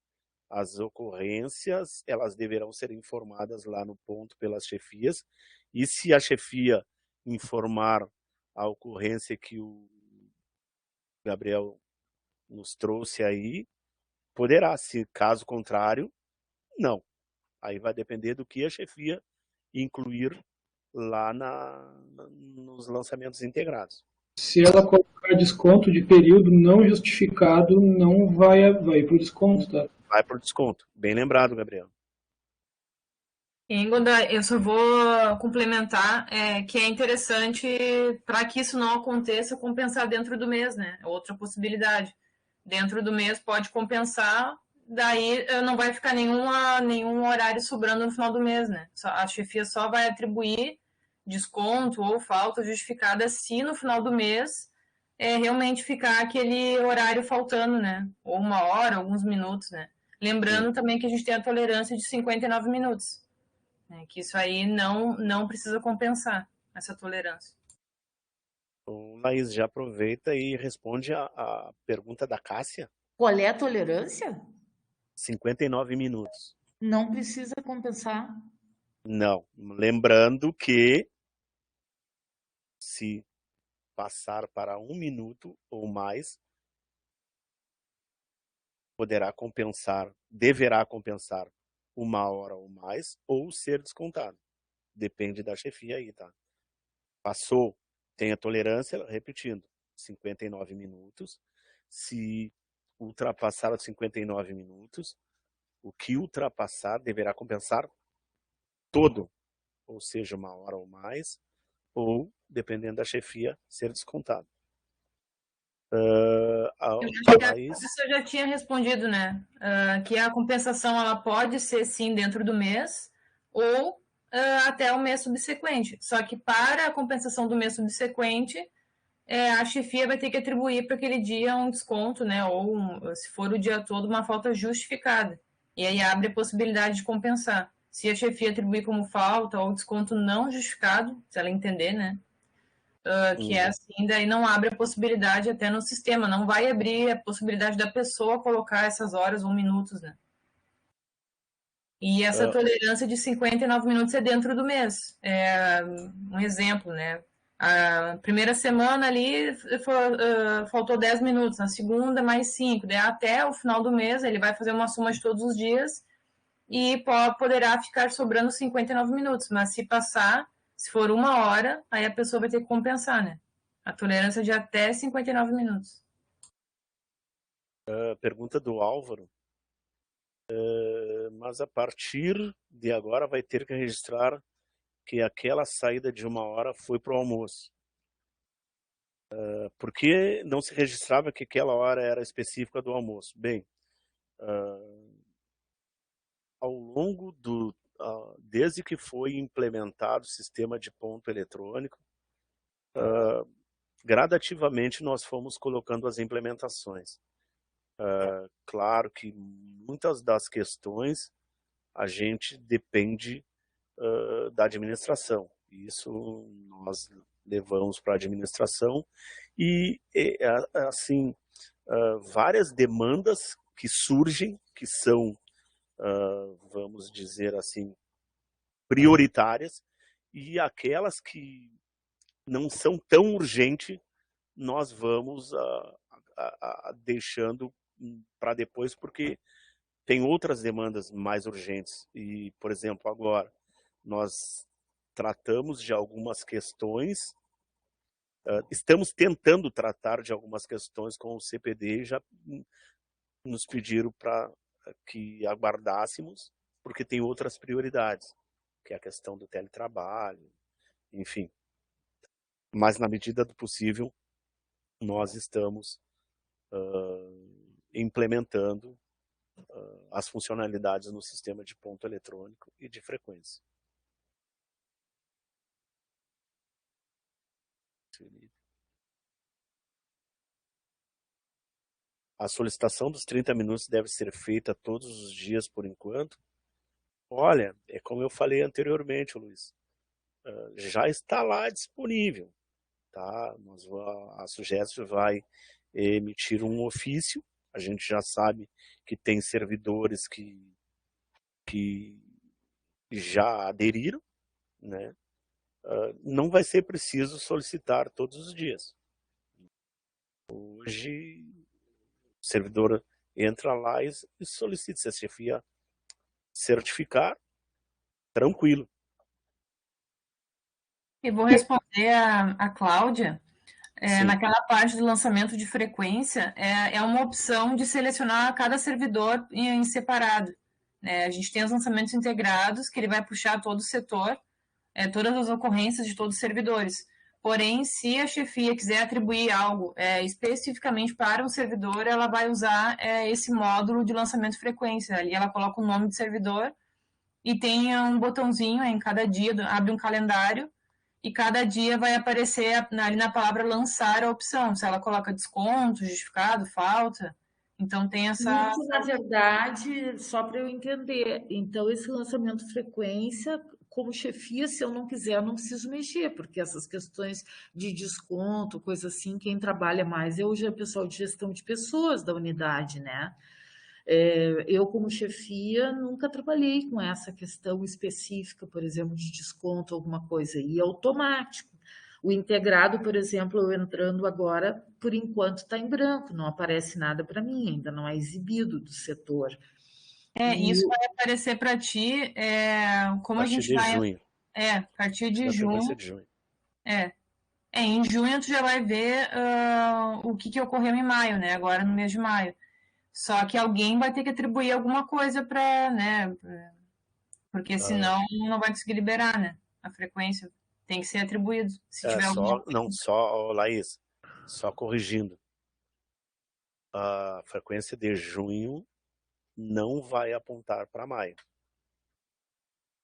As ocorrências, elas deverão ser informadas lá no ponto pelas chefias, e se a chefia informar a ocorrência que o Gabriel nos trouxe aí, poderá, se caso contrário, não. Aí vai depender do que a chefia incluir lá nos lançamentos integrados. Se ela colocar desconto de período não justificado, não vai para o desconto, tá? Vai para o desconto. Bem lembrado, Gabriel. Ingoda, eu só vou complementar que é interessante, para que isso não aconteça, compensar dentro do mês, né? É outra possibilidade. Dentro do mês pode compensar, daí não vai ficar nenhum horário sobrando no final do mês, né? A chefia só vai atribuir desconto ou falta justificada se no final do mês realmente ficar aquele horário faltando, né? Ou 1 hora, alguns minutos, né? Lembrando também que a gente tem a tolerância de 59 minutos. Que isso aí não precisa compensar essa tolerância. Então, Laís, já aproveita e responde a pergunta da Cássia. Qual é a tolerância? 59 minutos. Não precisa compensar. Não. Lembrando que se passar para 1 minuto ou mais, deverá compensar 1 hora ou mais, ou ser descontado. Depende da chefia aí, tá? Passou, tem a tolerância, repetindo, 59 minutos. Se ultrapassar os 59 minutos, o que ultrapassar deverá compensar todo, ou seja, 1 hora ou mais, ou, dependendo da chefia, ser descontado. Eu acho que a professora já tinha respondido, né? Que a compensação ela pode ser sim dentro do mês ou até o mês subsequente. Só que para a compensação do mês subsequente, a chefia vai ter que atribuir para aquele dia um desconto, né? Ou, se for o dia todo, uma falta justificada. E aí abre a possibilidade de compensar. Se a chefia atribuir como falta ou desconto não justificado, se ela entender, né? Que é assim, daí não abre a possibilidade até no sistema, não vai abrir a possibilidade da pessoa colocar essas horas ou minutos, né? E essa tolerância de 59 minutos é dentro do mês. Um exemplo, né? A primeira semana ali faltou 10 minutos, na segunda mais 5, daí até o final do mês ele vai fazer uma soma de todos os dias e poderá ficar sobrando 59 minutos, mas se passar, se for 1 hora, aí a pessoa vai ter que compensar, né? A tolerância de até 59 minutos. Pergunta do Álvaro. Mas a partir de agora vai ter que registrar que aquela saída de 1 hora foi para o almoço. Por que não se registrava que aquela hora era específica do almoço? Bem, ao longo desde que foi implementado o sistema de ponto eletrônico, gradativamente nós fomos colocando as implementações. Claro que muitas das questões a gente depende da administração. Isso nós levamos para a administração e assim, várias demandas que surgem, que são, vamos dizer assim, prioritárias, e aquelas que não são tão urgentes, nós vamos deixando para depois, porque tem outras demandas mais urgentes. E, por exemplo, agora, nós tratamos de algumas questões, estamos tentando tratar de algumas questões com o CPD, e já nos pediram para que aguardássemos, porque tem outras prioridades, que é a questão do teletrabalho, enfim. Mas, na medida do possível, nós estamos implementando as funcionalidades no sistema de ponto eletrônico e de frequência. A solicitação dos 30 minutos deve ser feita todos os dias por enquanto? Olha, é como eu falei anteriormente, Luiz, já está lá disponível. Tá? A SUGESP vai emitir um ofício. A gente já sabe que tem servidores que já aderiram, né? Não vai ser preciso solicitar todos os dias. Hoje, o servidor entra lá e solicita. Se a chefia certificar, tranquilo. E vou responder a Cláudia. Naquela parte do lançamento de frequência, é uma opção de selecionar cada servidor em separado. A gente tem os lançamentos integrados, que ele vai puxar todo o setor, todas as ocorrências de todos os servidores. Porém, se a chefia quiser atribuir algo especificamente para um servidor, ela vai usar esse módulo de lançamento frequência. Ali ela coloca o nome do servidor e tem um botãozinho em cada dia, abre um calendário, e cada dia vai aparecer ali na palavra lançar a opção. Se ela coloca desconto, justificado, falta. Então tem essa... Isso, na verdade, só para eu entender. Então, esse lançamento frequência, como chefia, se eu não quiser, eu não preciso mexer, porque essas questões de desconto, coisa assim, quem trabalha mais é o pessoal de gestão de pessoas da unidade, né? Eu, como chefia, nunca trabalhei com essa questão específica, por exemplo, de desconto, alguma coisa, e automático. O integrado, por exemplo, eu entrando agora, por enquanto está em branco, não aparece nada para mim, ainda não é exibido do setor. Isso vai aparecer para ti, como a gente vai... junho. A partir de junho. De junho. Em junho tu já vai ver o que ocorreu em maio, né? Agora no mês de maio. Só que alguém vai ter que atribuir alguma coisa para, né? Porque senão não vai conseguir liberar, né? A frequência tem que ser atribuído. Se tiver Laís, só corrigindo. A frequência de junho não vai apontar para maio.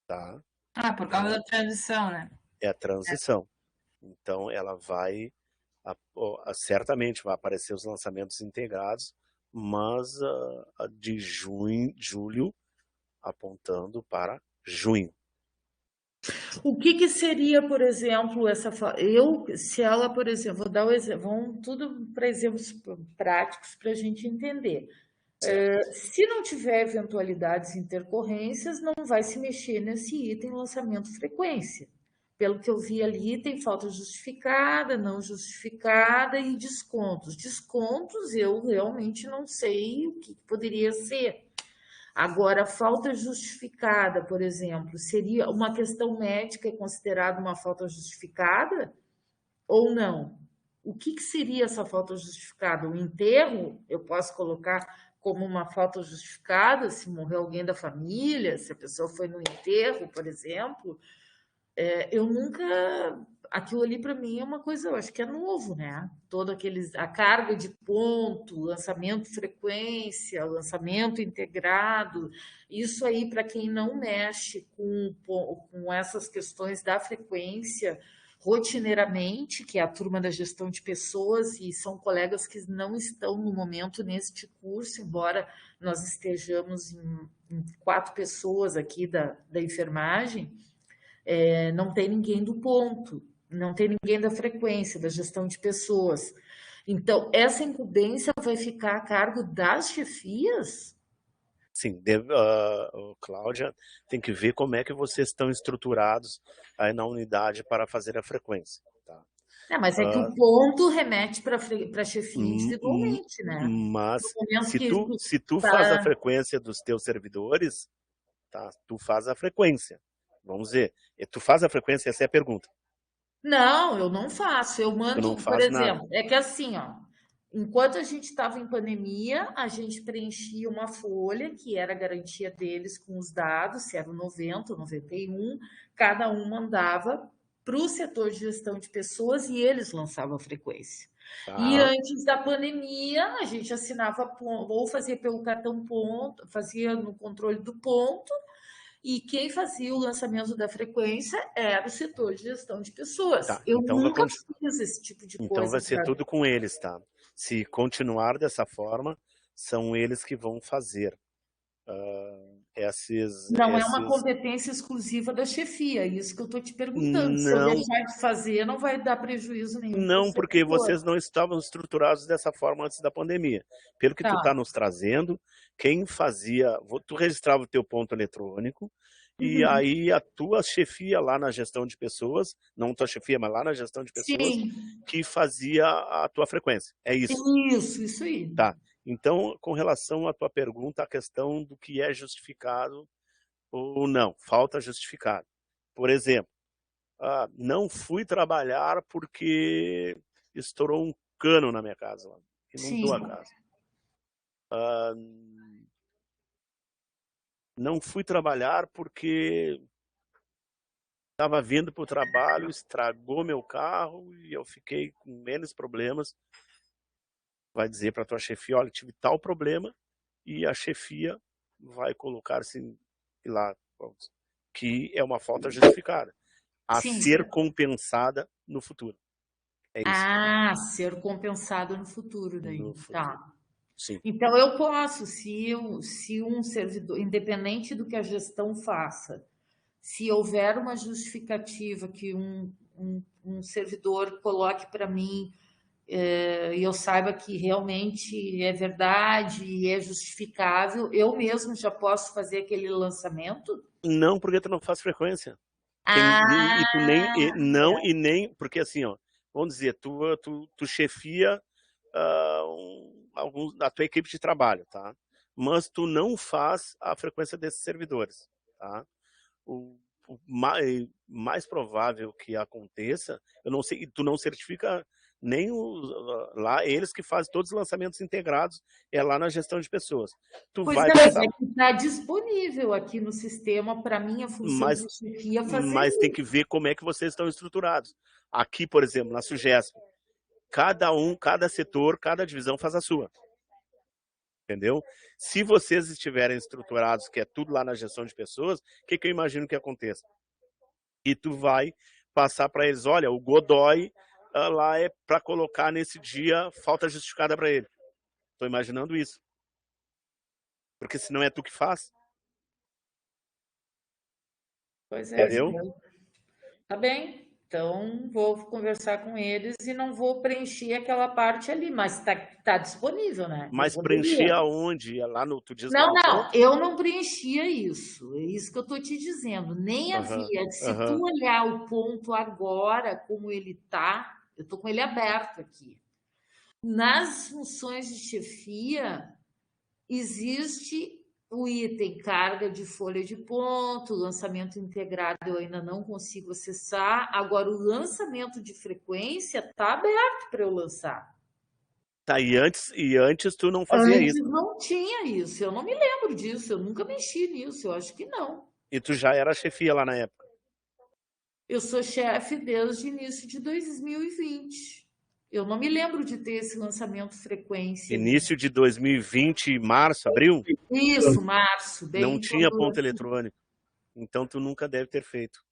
Tá? Por causa da transição, né? É a transição. Então, ela vai... certamente vai aparecer os lançamentos integrados, mas de julho apontando para junho. O que seria, por exemplo, se ela, por exemplo, vou dar o exemplo, vão tudo para exemplos práticos para a gente entender. Se não tiver eventualidades e intercorrências, não vai se mexer nesse item lançamento frequência. Pelo que eu vi ali, tem falta justificada, não justificada e descontos. Descontos eu realmente não sei o que poderia ser. Agora, falta justificada, por exemplo, seria uma questão médica considerada uma falta justificada ou não? O que seria essa falta justificada? O enterro, eu posso colocar como uma falta justificada, se morreu alguém da família, se a pessoa foi no enterro, por exemplo. Eu nunca... Aquilo ali, para mim, é uma coisa, eu acho que é novo, né? A carga de ponto, lançamento frequência, lançamento integrado, isso aí, para quem não mexe com essas questões da frequência rotineiramente, que é a turma da gestão de pessoas, e são colegas que não estão no momento neste curso, embora nós estejamos em 4 pessoas aqui da enfermagem, não tem ninguém do ponto, não tem ninguém da frequência, da gestão de pessoas. Então, essa incumbência vai ficar a cargo das chefias? Sim, Cláudia, tem que ver como é que vocês estão estruturados aí na unidade para fazer a frequência. Tá? Mas é que o ponto remete para a chefia individualmente, né? Mas se tu faz a frequência dos teus servidores, tá? Tu faz a frequência. Vamos ver. Tu faz a frequência? Essa é a pergunta. Não, eu não faço. Eu mando, por exemplo, nada. É que assim, enquanto a gente estava em pandemia, a gente preenchia uma folha, que era a garantia deles com os dados, se era o 90, 91, cada um mandava para o setor de gestão de pessoas e eles lançavam a frequência. E antes da pandemia, a gente assinava ou fazia pelo cartão ponto, fazia no controle do ponto, e quem fazia o lançamento da frequência era o setor de gestão de pessoas. Eu nunca fiz esse tipo de coisa. Então vai ser tudo com eles, tá? Se continuar dessa forma, são eles que vão fazer. Não é uma competência exclusiva da chefia, isso que eu estou te perguntando. Se eu deixar de fazer, não vai dar prejuízo nenhum. Não, porque vocês não estavam estruturados dessa forma antes da pandemia. Pelo que tu está nos trazendo, quem fazia... Tu registrava o teu ponto eletrônico, e aí a tua chefia lá na gestão de pessoas, não tua chefia, mas lá na gestão de pessoas, que fazia a tua frequência. É isso? Isso aí. Tá. Então, com relação à tua pergunta, a questão do que é justificado ou não, falta justificado. Por exemplo, não fui trabalhar porque estourou um cano na minha casa, inundou a casa. Não fui trabalhar porque estava vindo para o trabalho, estragou meu carro e eu fiquei com menos problemas. Vai dizer para a tua chefia, olha, tive tal problema, e a chefia vai colocar assim lá, que é uma falta justificada, a Sim. ser compensada no futuro. É isso. Ah, ser compensado no futuro daí. No futuro. Tá. Sim. Então eu posso, se um servidor, independente do que a gestão faça, se houver uma justificativa que um servidor coloque para mim e eu saiba que realmente é verdade e é justificável, eu mesmo já posso fazer aquele lançamento? Não, porque tu não faz frequência. Ah, E tu nem, não, e nem, porque assim, ó, vamos dizer, tu chefia a tua equipe de trabalho, tá? Mas tu não faz a frequência desses servidores, tá? O mais provável que aconteça, eu não sei, tu não certifica nem lá, eles que fazem todos os lançamentos integrados, é lá na gestão de pessoas. Tu pois vai não, passar, é que está disponível aqui no sistema para mim a função de chefia fazer mas isso. tem que ver como é que vocês estão estruturados. Aqui, por exemplo, na Sugesp, cada setor, cada divisão faz a sua. Entendeu? Se vocês estiverem estruturados, que é tudo lá na gestão de pessoas, o que eu imagino que aconteça? E tu vai passar para eles, olha, o Godoy lá é para colocar nesse dia falta justificada para ele. Estou imaginando isso. Porque senão é tu que faz. Pois é, Entendeu? tá bem. Então, vou conversar com eles e não vou preencher aquela parte ali, mas tá disponível, né? Mas preencher aonde? Lá no, tu diz Não, lá no não, ponto? eu não preenchia isso. É isso que eu estou te dizendo. Nem havia. Se tu olhar o ponto agora, como ele tá, eu estou com ele aberto aqui. Nas funções de chefia, existe o item carga de folha de ponto, lançamento integrado eu ainda não consigo acessar. Agora, o lançamento de frequência está aberto para eu lançar. Tá, e antes tu não fazia isso. Antes não tinha isso, eu não me lembro disso, eu nunca mexi nisso, eu acho que não. E tu já era chefia lá na época? Eu sou chefe desde o início de 2020. Eu não me lembro de ter esse lançamento frequência. Início de 2020, março, abril? Isso, março. Bem não tinha ponto eletrônico. Então tu nunca deve ter feito.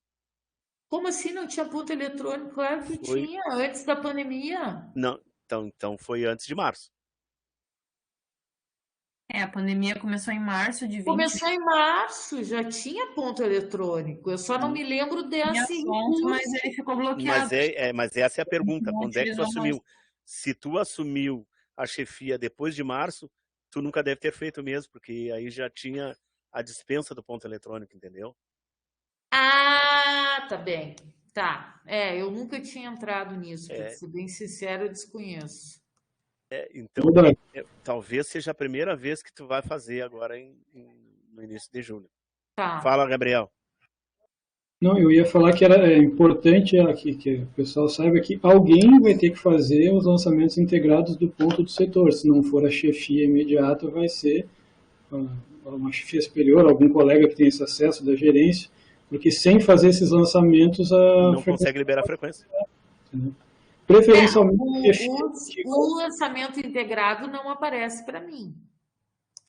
Como assim não tinha ponto eletrônico? Claro que tinha, antes da pandemia. Não, então foi antes de março. A pandemia começou em março de 20. Começou em março, já tinha ponto eletrônico. Eu só não me lembro desse ponto, mas ele ficou bloqueado. Mas essa é a pergunta. Quando é que tu assumiu? Se tu assumiu a chefia depois de março, tu nunca deve ter feito mesmo, porque aí já tinha a dispensa do ponto eletrônico, entendeu? Ah, tá bem. Tá. Eu nunca tinha entrado nisso, pra ser bem sincero, eu desconheço. Então, talvez seja a primeira vez que tu vai fazer agora no início de julho. Tá. Fala, Gabriel. Não, eu ia falar que era importante que o pessoal saiba que alguém vai ter que fazer os lançamentos integrados do ponto do setor. Se não for a chefia imediata, vai ser uma chefia superior, algum colega que tem esse acesso da gerência, porque sem fazer esses lançamentos não consegue liberar a frequência. Entendeu? Preferencialmente o lançamento integrado não aparece para mim.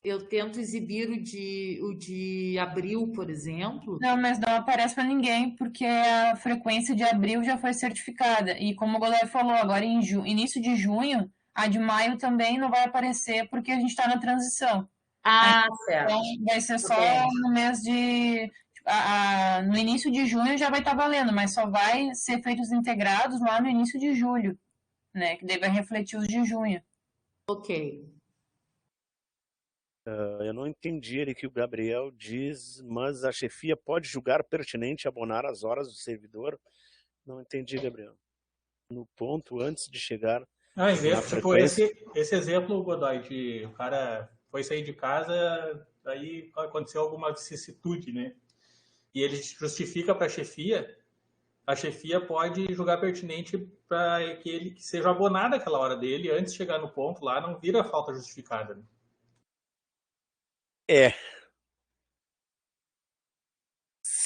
Eu tento exibir o de abril, por exemplo. Não, mas não aparece para ninguém, porque a frequência de abril já foi certificada. E como o Godoy falou, agora em início de junho, a de maio também não vai aparecer, porque a gente está na transição. Certo. Então, vai ser só no mês de... no início de junho já vai estar valendo, mas só vai ser feitos integrados lá no início de julho, né? Que daí vai refletir os de junho. Ok. Eu não entendi ele que o Gabriel diz, mas a chefia pode julgar pertinente abonar as horas do servidor. Não entendi, Gabriel. No ponto antes de chegar. Em vez, tipo, esse exemplo, Godoy, de o cara foi sair de casa, aí aconteceu alguma vicissitude, né? E ele justifica para a chefia pode julgar pertinente para que ele seja abonado aquela hora dele, antes de chegar no ponto lá, não vira falta justificada. Né?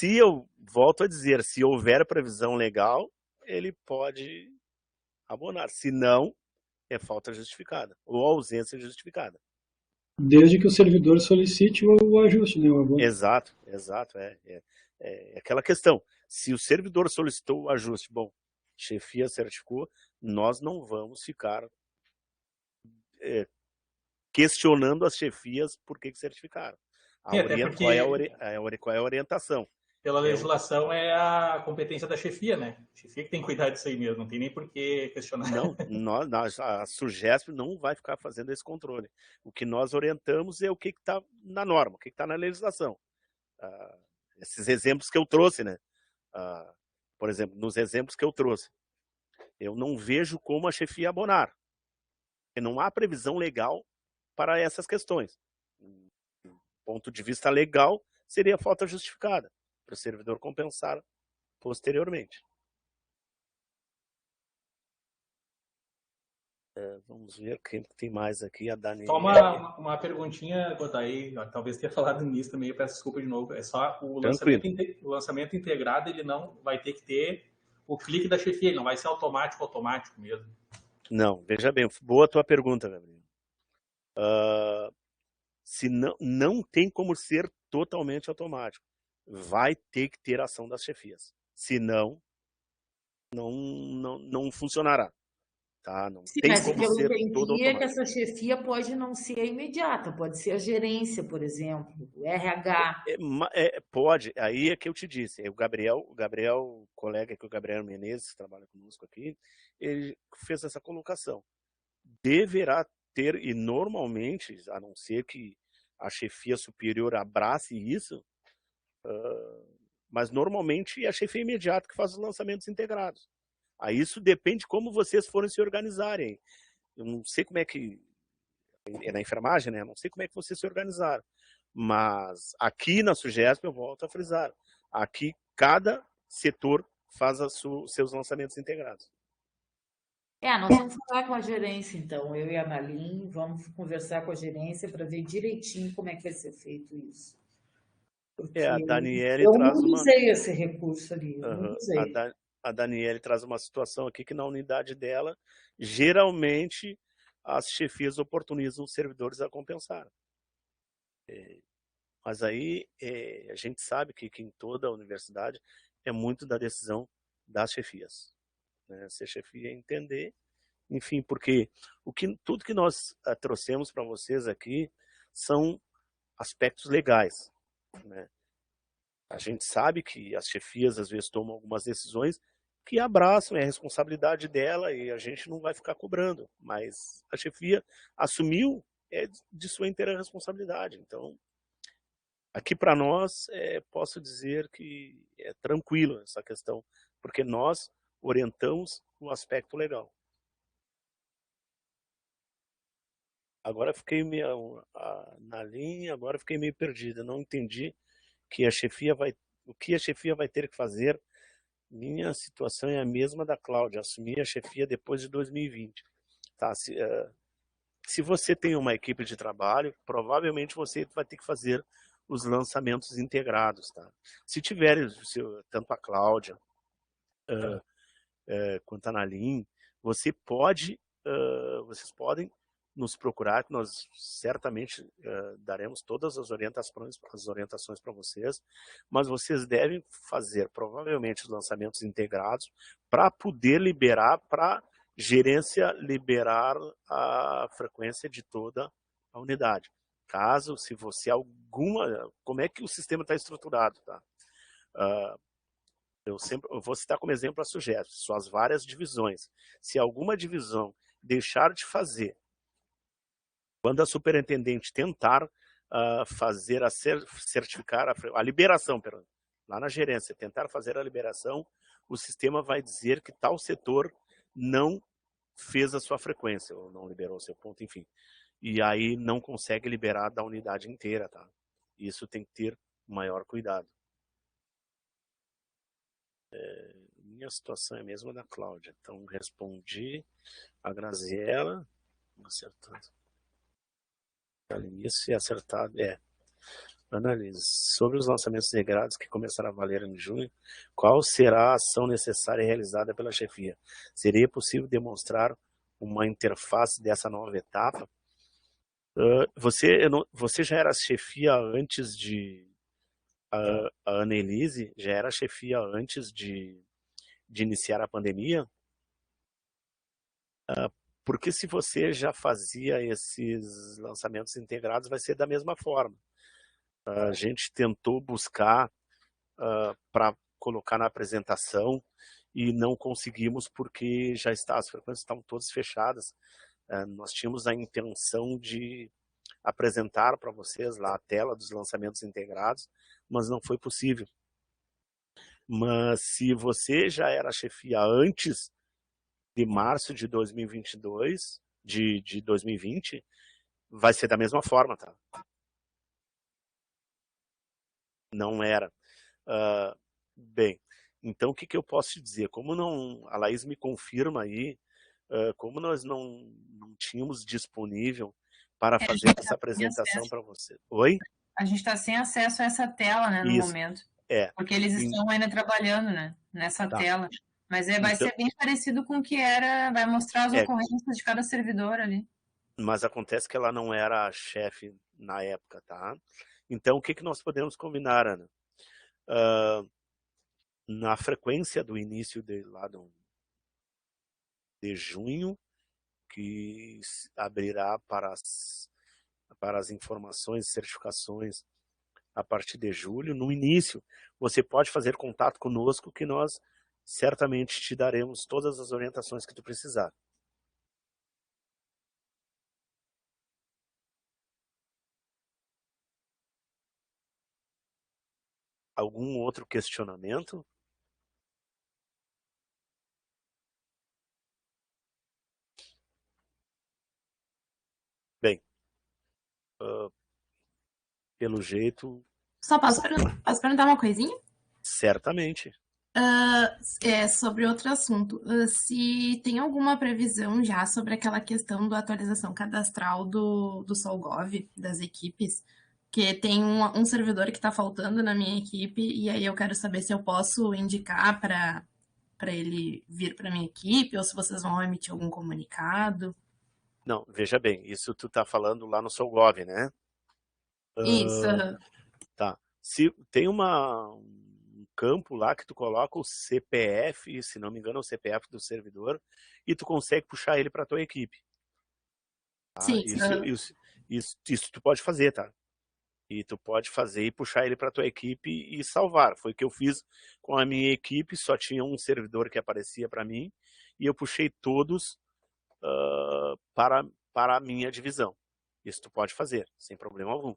Se eu volto a dizer, se houver previsão legal, ele pode abonar. Se não, é falta justificada ou ausência justificada. Desde que o servidor solicite o ajuste, né? O abono. Exato, exato. É aquela questão. Se o servidor solicitou o ajuste, bom, chefia certificou, nós não vamos ficar questionando as chefias por que certificaram. Qual é a orientação? Pela legislação é a competência da chefia, né? A chefia que tem que cuidar disso aí mesmo, não tem nem por que questionar. Não, a SUGESP não vai ficar fazendo esse controle. O que nós orientamos é o que está na norma, o que está na legislação. Esses exemplos que eu trouxe, né? Por exemplo, nos exemplos que eu trouxe, eu não vejo como a chefia abonar. Porque não há previsão legal para essas questões. Do ponto de vista legal, seria falta justificada para o servidor compensar posteriormente. Vamos ver quem tem mais aqui, a Daniela. Só uma perguntinha, Godoy, talvez tenha falado nisso também, eu peço desculpa de novo. É só o lançamento integrado, ele não vai ter que ter o clique da chefia, ele não vai ser automático mesmo. Não, veja bem, boa a tua pergunta, Gabriel. Se não tem como ser totalmente automático, vai ter que ter ação das chefias. Senão, não funcionará. Tá? Não Sim, tem mas como o que eu ser entendi todo é que automático. essa chefia pode não ser imediata, pode ser a gerência, por exemplo, o RH. Pode, aí é que eu te disse. O Gabriel, colega que o Gabriel Menezes, que trabalha conosco aqui, ele fez essa colocação. Deverá ter, e normalmente, a não ser que a chefia superior abrace isso, mas normalmente é a chefia imediata que faz os lançamentos integrados. Aí isso depende de como vocês forem se organizarem. Eu não sei como é que é na enfermagem, né? Eu não sei como é que vocês se organizaram. Mas aqui na SUGESP, eu volto a frisar, aqui cada setor faz seus lançamentos integrados. Nós vamos falar com a gerência, então, eu e a Nalim, vamos conversar com a gerência para ver direitinho como é que vai ser feito isso. Porque a Daniele eu traz não usei esse recurso ali, eu não usei. A Daniele traz uma situação aqui que na unidade dela, geralmente, as chefias oportunizam os servidores a compensar. Mas aí a gente sabe que em toda a universidade é muito da decisão das chefias. Né? Se a chefia entender, enfim, porque tudo que nós trouxemos para vocês aqui são aspectos legais. Né? A gente sabe que as chefias às vezes tomam algumas decisões que abraçam, é a responsabilidade dela e a gente não vai ficar cobrando, mas a chefia assumiu de sua inteira responsabilidade. Então, aqui para nós, posso dizer que é tranquilo essa questão, porque nós orientamos o aspecto legal. Agora fiquei na linha, agora fiquei meio perdido, não entendi que o que a chefia vai ter que fazer. Minha situação é a mesma da Cláudia, assumi a chefia depois de 2020. Tá? Se você tem uma equipe de trabalho, provavelmente você vai ter que fazer os lançamentos integrados. Tá? Se tiver, tanto a Cláudia quanto a Nalim, vocês podem nos procurar, que nós certamente daremos todas as orientações para vocês, mas vocês devem fazer provavelmente os lançamentos integrados para poder liberar, para gerência liberar a frequência de toda a unidade. Caso, se você como é que o sistema está estruturado, tá? Eu vou citar como exemplo a SUGESP, suas várias divisões. Se alguma divisão deixar de fazer, quando a superintendente tentar certificar a liberação, lá na gerência, tentar fazer a liberação, o sistema vai dizer que tal setor não fez a sua frequência, ou não liberou o seu ponto, enfim. E aí não consegue liberar da unidade inteira, tá? Isso tem que ter maior cuidado. Minha situação é a mesma da Cláudia. Então, respondi a Graziela, acertado. Isso é acertado, Annalise, sobre os lançamentos regrados que começarão a valer em junho, qual será a ação necessária e realizada pela chefia? Seria possível demonstrar uma interface dessa nova etapa? Você já era chefia antes de... A Annelise já era chefia antes de iniciar a pandemia? Porque se você já fazia esses lançamentos integrados, vai ser da mesma forma. A gente tentou buscar para colocar na apresentação e não conseguimos porque as frequências estavam todas fechadas. Nós tínhamos a intenção de apresentar para vocês lá a tela dos lançamentos integrados, mas não foi possível. Mas se você já era chefia antes de março de 2022, de 2020, vai ser da mesma forma, tá? Não era. Bem, então o que eu posso te dizer? Como não, a Laís me confirma aí, como nós não tínhamos disponível para fazer essa apresentação para você. Oi? A gente está sem acesso a essa tela, né, no momento. Porque eles estão ainda trabalhando, né, nessa tela. Mas vai ser bem parecido com o que era, vai mostrar as ocorrências de cada servidor ali. Mas acontece que ela não era a chefe na época, tá? Então, o que nós podemos combinar, Ana? Na frequência do início de junho, que abrirá para as informações e certificações a partir de julho, no início, você pode fazer contato conosco que nós certamente te daremos todas as orientações que tu precisar. Algum outro questionamento? Bem, pelo jeito... Só posso perguntar uma coisinha? Certamente. Sobre outro assunto. Se tem alguma previsão já sobre aquela questão da atualização cadastral do SolGov, das equipes, que tem um servidor que está faltando na minha equipe, e aí eu quero saber se eu posso indicar para ele vir para minha equipe, ou se vocês vão emitir algum comunicado. Não, veja bem, isso tu tá falando lá no SolGov, né? Isso. Tá. Se tem um campo lá que tu coloca o CPF, se não me engano é o CPF do servidor, e tu consegue puxar ele para tua equipe. Tá? Sim. Isso tu pode fazer, tá? E tu pode fazer e puxar ele para tua equipe e salvar. Foi o que eu fiz com a minha equipe, só tinha um servidor que aparecia para mim, e eu puxei todos para a minha divisão. Isso tu pode fazer, sem problema algum.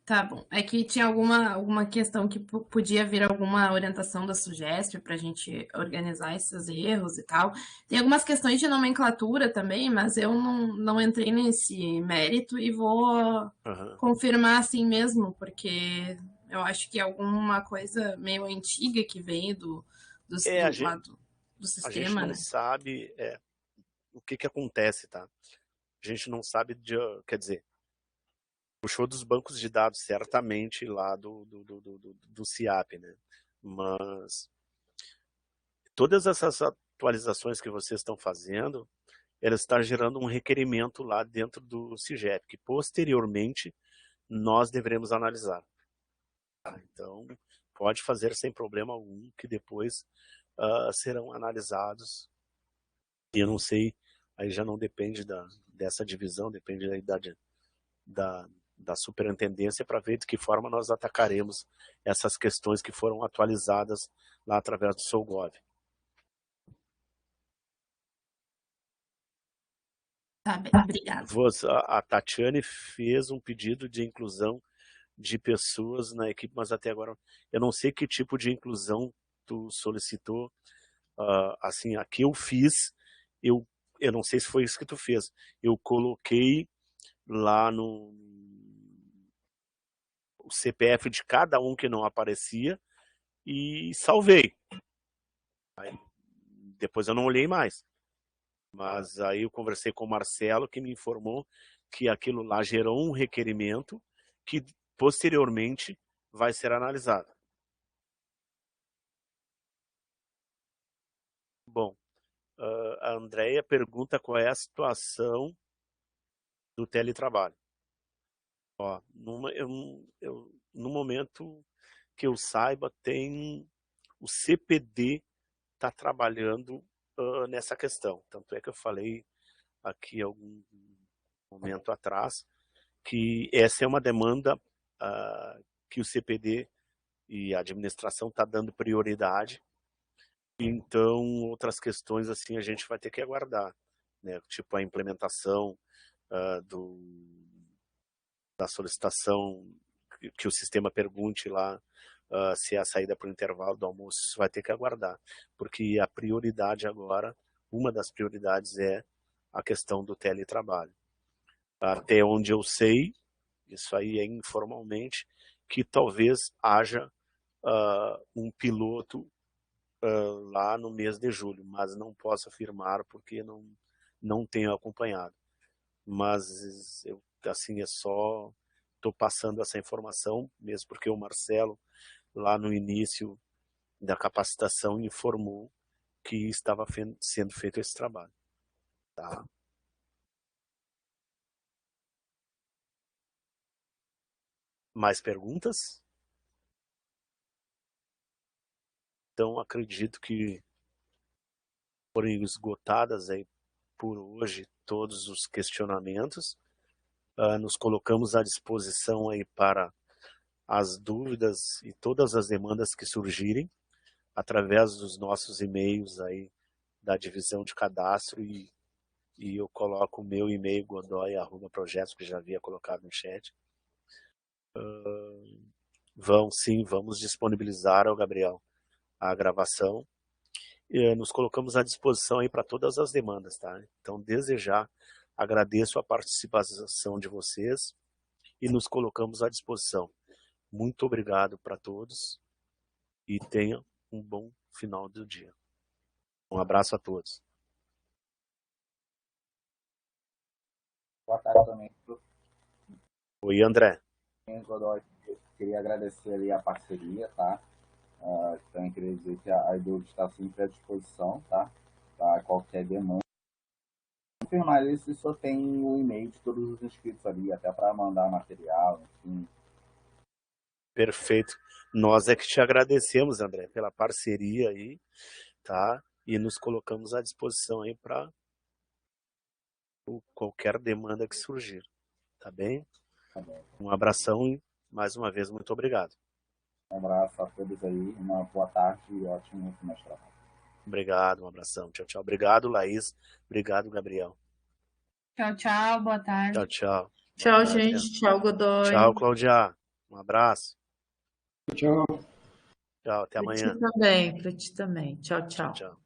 Tá bom. É que tinha alguma questão que podia vir alguma orientação da Sugestio para a gente organizar esses erros e tal. Tem algumas questões de nomenclatura também, mas eu não entrei nesse mérito e vou confirmar assim mesmo, porque eu acho que é alguma coisa meio antiga que vem do sistema. A gente não sabe o que acontece, tá? A gente não sabe, quer dizer, puxou dos bancos de dados, certamente, lá do CIAP, né? Mas todas essas atualizações que vocês estão fazendo, elas estão gerando um requerimento lá dentro do CIGEP, que posteriormente nós deveremos analisar. Então, pode fazer sem problema algum, que depois serão analisados. E eu não sei, aí já não depende dessa divisão, depende da idade da superintendência, para ver de que forma nós atacaremos essas questões que foram atualizadas lá através do SolGov. Tá bem, obrigada. A Tatiane fez um pedido de inclusão de pessoas na equipe, mas até agora eu não sei que tipo de inclusão tu solicitou. Assim, aqui eu fiz, eu não sei se foi isso que tu fez, eu coloquei lá no o CPF de cada um que não aparecia e salvei. Aí, depois eu não olhei mais. Mas aí eu conversei com o Marcelo, que me informou que aquilo lá gerou um requerimento que posteriormente vai ser analisada. Bom, a Andrea pergunta qual é a situação do teletrabalho. Ó, no momento que eu saiba, o CPD está trabalhando nessa questão. Tanto é que eu falei aqui algum momento atrás que essa é uma demanda que o CPD e a administração está dando prioridade. Então, outras questões assim a gente vai ter que aguardar, né? Tipo a implementação da solicitação, que o sistema pergunte lá se é a saída para o intervalo do almoço, isso vai ter que aguardar, porque a prioridade agora, uma das prioridades é a questão do teletrabalho. Até onde eu sei, isso aí é informalmente, que talvez haja um piloto lá no mês de julho, mas não posso afirmar porque não tenho acompanhado. Mas eu, assim, estou passando essa informação, mesmo porque o Marcelo, lá no início da capacitação, informou que estava sendo feito esse trabalho. Tá? Mais perguntas? Então, acredito que foram esgotadas aí por hoje todos os questionamentos. Nos colocamos à disposição aí para as dúvidas e todas as demandas que surgirem através dos nossos e-mails aí da divisão de cadastro e eu coloco o meu e-mail godoy@projetos, que já havia colocado no chat. Vamos disponibilizar ao Gabriel a gravação. Nos colocamos à disposição aí para todas as demandas, tá? Então, desde já, agradeço a participação de vocês e nos colocamos à disposição. Muito obrigado para todos e tenham um bom final do dia. Um abraço a todos. Boa tarde também. Oi, André. Godoy, queria agradecer ali a parceria, tá? Também queria dizer que a Edu está sempre à disposição, tá? Para qualquer demanda. Confirmar isso, só tem o e-mail de todos os inscritos ali, até para mandar material, enfim. Perfeito. Nós é que te agradecemos, André, pela parceria aí, tá? E nos colocamos à disposição aí para qualquer demanda que surgir, tá bem? Tá bem. Um abração e, mais uma vez, muito obrigado. Um abraço a todos aí, uma boa tarde e ótimo final de trabalho. Obrigado, um abração. Tchau, tchau. Obrigado, Laís. Obrigado, Gabriel. Tchau, tchau. Boa tarde. Tchau, tchau. Tchau, gente. Tchau, Godoy. Tchau, Cláudia. Um abraço. Tchau. Tchau, até amanhã. Para ti também, para ti também. Tchau, tchau. Tchau.